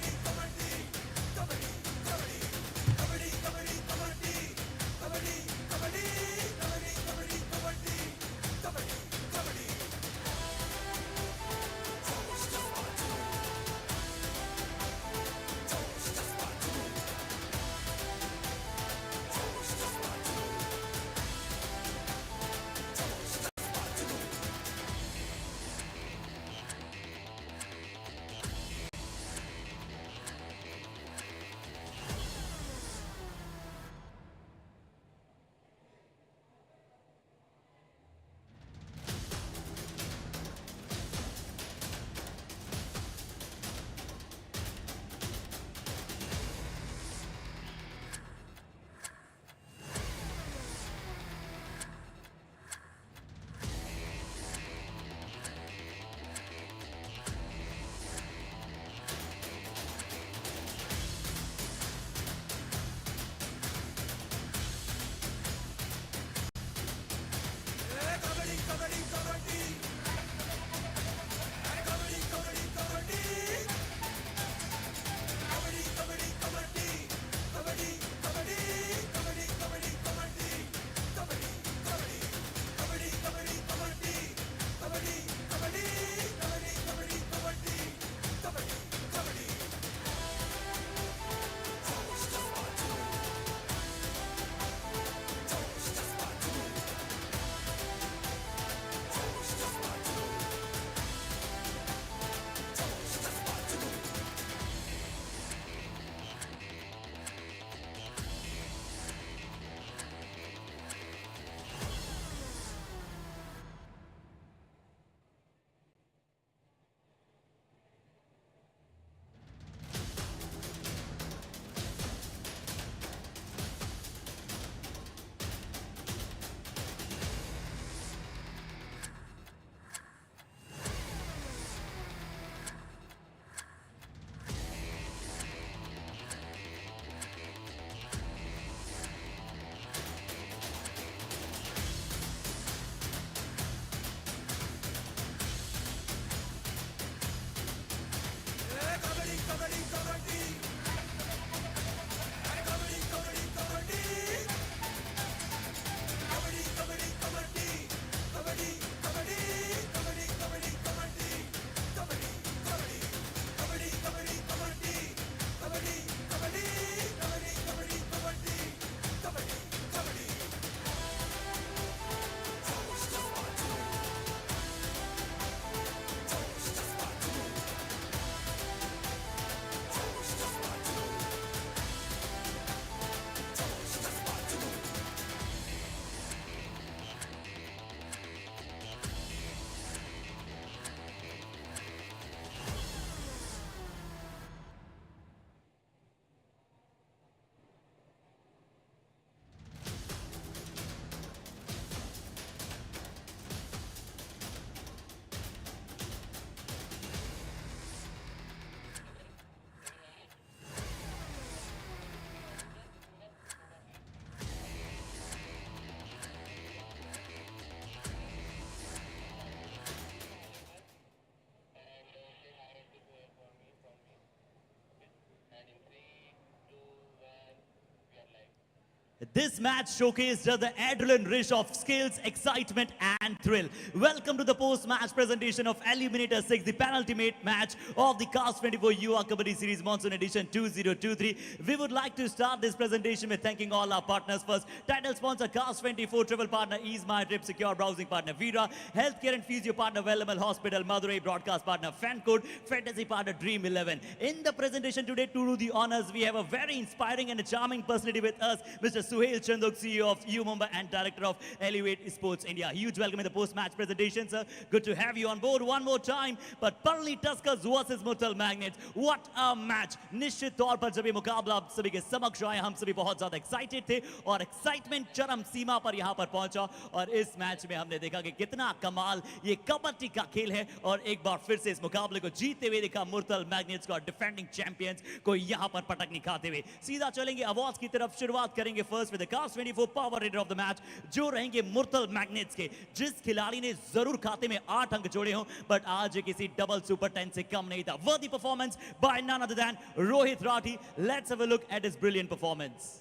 B: This match showcased the adrenaline rush of skills, excitement, and thrill. Welcome to the post-match presentation of Eliminator 6, the penultimate match of the CARS24 Yuva Kabaddi Series Monsoon Edition 2023. We would like to start this presentation with thanking all our partners first. Title sponsor CARS24, travel partner Ease My Trip, secure browsing partner Vira, healthcare and physio partner Wellemal Hospital, Madurai broadcast partner FanCode, fantasy partner Dream 11. In the presentation today, to do the honors, we have a very inspiring and a charming personality with us, Mr. Suhail Chandok, CEO of U Mumbai and Director of Elevate Sports India. Huge welcome in the post-match presentation, sir. Good to have you on board one more time. But Palni Tuskers versus Murtal Magnets. What a match! निश्चित तौर पर जब ये मुकाबला आप सभी के समक्ष आया, हम सभी बहुत ज़्यादा एक्साइटेड थे और एक्साइटमेंट चरम सीमा पर यहाँ पर पहुंचा और इस मैच में हमने देखा कि कितना कमाल ये कबड्डी का खेल है और एक बार फिर से इस मुकाबले को जीतते हुए देखा मुर्तल मैग्नेट्स को और डिफेंडिंग चैंपियंस को यहाँ पर पटक नहीं खाते हुए। सीधा चलेंगे अवार्ड्स की तरफ, शुरुआत करेंगे first with the CARS24 power raider of the match, जो रहेंगे मुर्तल मैग्नेट्स के, जिस खिलाड़ी ने जरूर खाते में 8 अंक जोड़े हों बट आज किसी डबल सुपर 10 से कम नहीं था। Worthy performance by none other than Rohit Rathi. Let's have a look at his brilliant performance.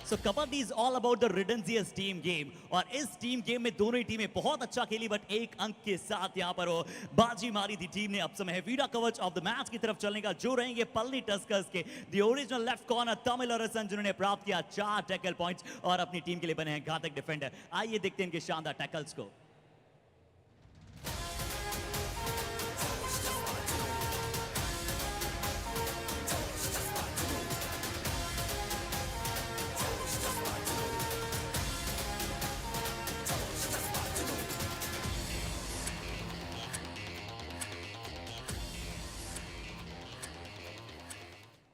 B: So kabaddi is all about the relentless team game और इस टीम गेम में दोनों ही टीमें बहुत अच्छा खेली बट एक अंक के साथ यहाँ पर वो बाजी मारी थी टीम ने। अब समय है वीरा कवच ऑफ द मैच की तरफ चलने का, जो रहेंगे पलनी टस्कर्स के the original left corner Tamil Arasan, जिन्होंने प्राप्त किया 4 टैकल पॉइंट्स और अपनी टीम के लिए बने हैं घातक डिफेंडर। आइए देखते हैं इनके शानदार टैकल्स को।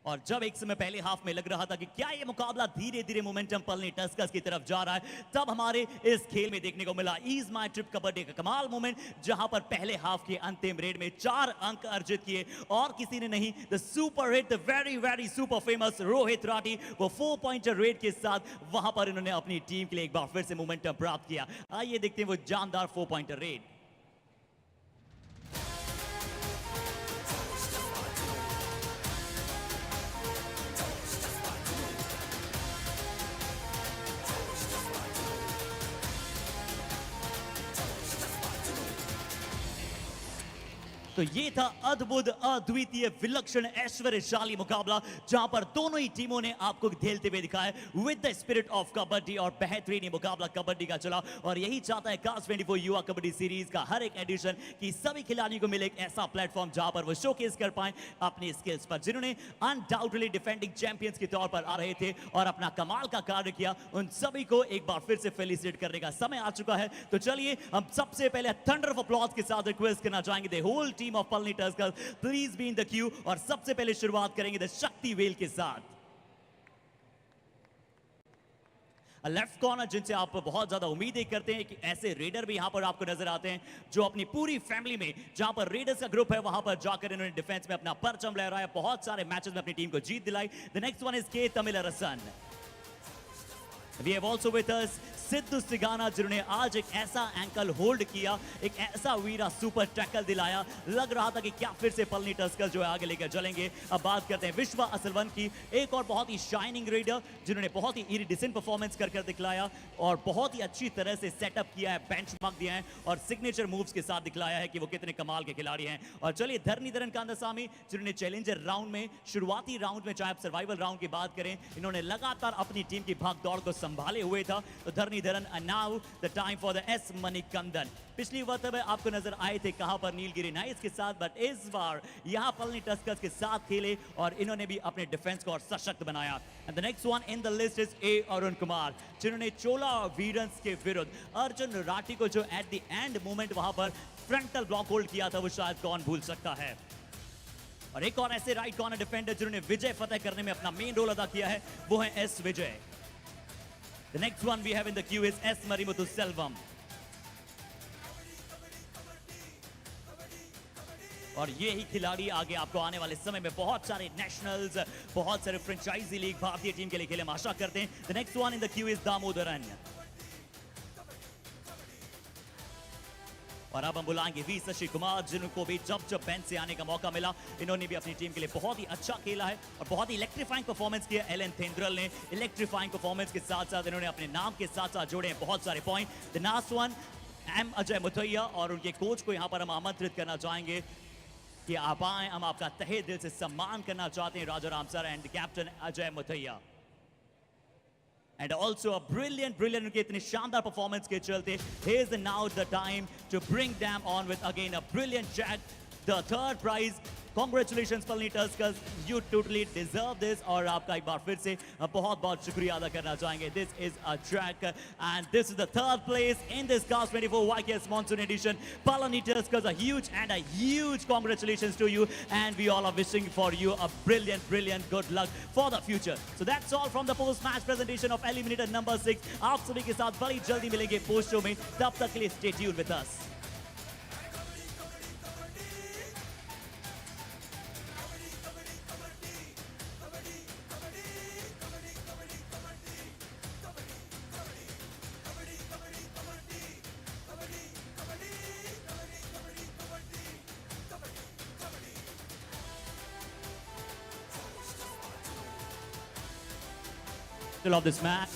B: और जब एक समय पहले हाफ में लग रहा था कि क्या ये मुकाबला धीरे धीरे मोमेंटम पलनी टस्कर्स की तरफ जा रहा है, तब हमारे इस खेल में देखने को मिला ईज माय ट्रिप कबड्डी का कमाल मोमेंट, जहां पर पहले हाफ के अंतिम रेड में 4 अंक अर्जित किए और किसी ने नहीं, the super hit, the very very super famous Rohit Rathi, वो 4 पॉइंटर रेड के साथ वहां पर इन्होंने अपनी टीम के लिए एक बार फिर से मोमेंटम प्राप्त किया। आइए देखते हैं वो जानदार 4 पॉइंटर रेड। तो ये था अद्भुत, अद्वितीय, विलक्षण, ऐश्वर्यशाली मुकाबला जहां पर दोनों ही टीमों ने आपको खेलते हुए दिखाया with the spirit of kabaddi और बेहतरीन मुकाबला कबड्डी का चला। और यही चाहता है CARS24 युवा कबड्डी सीरीज का हर एक एडिशन कि सभी खिलाड़ियों को मिले एक ऐसा प्लेटफॉर्म जहां पर वो शोकेस कर पाए अपनी स्किल्स पर, जिन्होंने अनडाउटेडली डिफेंडिंग चैंपियंस के तौर पर आ रहे थे और अपना कमाल का कार्य किया। उन सभी को एक बार फिर से फेलिसिटेट करने का समय आ चुका है। तो चलिए हम सबसे पहले थंडर ऑफ अपलॉज के साथ रिक्वेस्ट करना चाहेंगे the whole team of Palani Tuskers, please be in the queue. और सबसे पहले शुरुआत करेंगे द शक्ति वेल के साथ। लेफ्ट कॉर्नर, जिनसे आप बहुत ज्यादा उम्मीदें करते हैं कि ऐसे रेडर भी यहां पर आपको नजर आते हैं जो अपनी पूरी फैमिली में, जहां पर रेडर्स का ग्रुप है, वहां पर जाकर इन्होंने डिफेंस में अपना परचम लहराया, बहुत सारे मैचेस में अपनी टीम को जीत दिलाई। The next one is K Tamil Arasan. We have also with us Siddhu Sigana, जिन्होंने आज एक ऐसा एंकल होल्ड किया, एक ऐसा वीरा सुपर टैकल दिलाया, लग रहा था कि क्या फिर से पलनी टस्कर्स जो है आगे लेकर चलेंगे। अब बात करते हैं विश्वा असलवन की, एक और बहुत ही शाइनिंग रेडर, जिन्होंने बहुत ही इरिडिसेंट परफॉर्मेंस कर दिखलाया और बहुत ही अच्छी तरह से सेटअप किया है, बेंचमार्क दिया है और सिग्नेचर मूव्स के साथ दिखलाया है कि वो कितने कमाल के खिलाड़ी हैं। और चलिए धरणीधरन कांदासामी, जिन्होंने चैलेंजर राउंड में, शुरुआती राउंड में, चाहे आप सर्वाइवल राउंड की बात करें, इन्होंने लगातार अपनी टीम की भागदौड़ को संभाले हुए था। तो Dharanidharan, and now the time for the S Manikandan. पिछली बार में आपको नजर आए थे कहां पर नीलगिरी नाइट्स के साथ, बट इस बार यहां पलनी टस्कर्स के साथ खेले और इन्होंने भी अपने डिफेंस को और सशक्त बनाया। And the next one in the list is a Arun Kumar, जिन्होंने चोला वीरंस के विरुद्ध अर्जुन राठी को जो एट द एंड मोमेंट वहां पर फ्रंटल ब्लॉक होल्ड किया था, वो शायद कौन भूल सकता है। और एक और ऐसे राइट कॉर्नर डिफेंडर जिन्होंने विजय फतेह करने में अपना मेन रोल अदा किया है, वो है S Vijay. The next one we have in the queue is S. Marimuthu Selvam.
E: और ये ही खिलाड़ी आगे आपको आने वाले समय में बहुत सारे नेशनल्स, बहुत सारे फ्रेंचाइजी लीग भारतीय टीम के लिए खेले, हम आशा करते हैं। The next one in the Q is Damodaran. और अब हम बुलाएंगे वी शशि कुमार, जिनको भी जब बेंच से आने का मौका मिला, इन्होंने भी अपनी टीम के लिए बहुत ही अच्छा खेला है और बहुत ही इलेक्ट्रीफाइंग परफॉर्मेंस किया। एलन थेंद्रल ने इलेक्ट्रीफाइंग परफॉर्मेंस के साथ साथ इन्होंने अपने नाम के साथ साथ जोड़े हैं बहुत सारे point. The last one M Ajay Muthaiya, और उनके कोच को यहाँ पर हम आमंत्रित करना चाहेंगे कि आप आए, हम आपका तहे दिल से सम्मान करना चाहते हैं Raja Ram sir and captain Ajay Muthaiah. And also a brilliant उनके इतने शानदार परफॉर्मेंस के चलते, here's now the time to bring them on with again a brilliant jack, the third prize. Congratulations Palni Tuskers, you totally deserve this। और आपका एक बार फिर से बहुत बहुत शुक्रिया अदा करना चाहेंगे। This is a track and this is the third place in this CARS24 YKS Monsoon edition। Palani Tuskers, a huge congratulations to you and we all are wishing for you a brilliant good luck for the future। So that's all from the post match presentation of eliminator number 6। आप सभी के साथ बड़ी जल्दी मिलेंगे post show में, तब तक के लिए stay tuned with us। Of this match.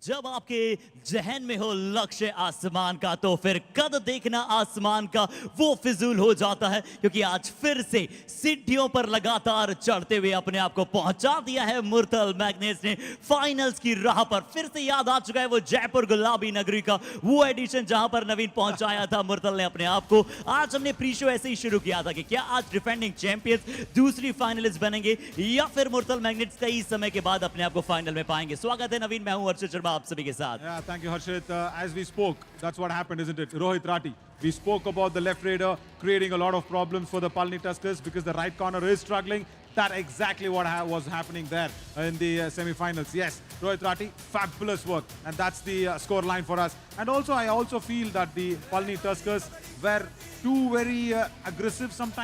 B: जब आपके जहन में हो लक्ष्य आसमान का तो फिर कद देखना आसमान का वो फिजूल हो जाता है, क्योंकि आज फिर से सीढ़ियों पर लगातार चढ़ते हुए अपने आप को पहुंचा दिया है मुर्तल मैग्नेट्स ने फाइनल्स की राह पर। फिर से याद आ चुका है वो जयपुर गुलाबी नगरी का वो एडिशन जहां पर नवीन पहुंचाया था मुर्तल ने अपने आप को। आज हमने प्री शो ऐसे ही शुरू किया था कि क्या आज डिफेंडिंग चैंपियंस दूसरी फाइनलिस्ट बनेंगे या फिर मुर्तल मैग्नेट्स कई समय के बाद अपने आप को फाइनल में पाएंगे। स्वागत है नवीन, मैं हूं अर्षद शर्मा आप सभी के साथ।
A: Yeah, thank you, Harshit. As we spoke, that's what happened, isn't it? Rohit Rati. We spoke about the left raider creating a lot of problems for the Palni Tuskers because the right corner is struggling. That exactly what was happening there in the semi-finals. Yes, Rohit Rati, fabulous work, and that's the score line for us. And also, I also feel that the Palni Tuskers were too very aggressive sometimes.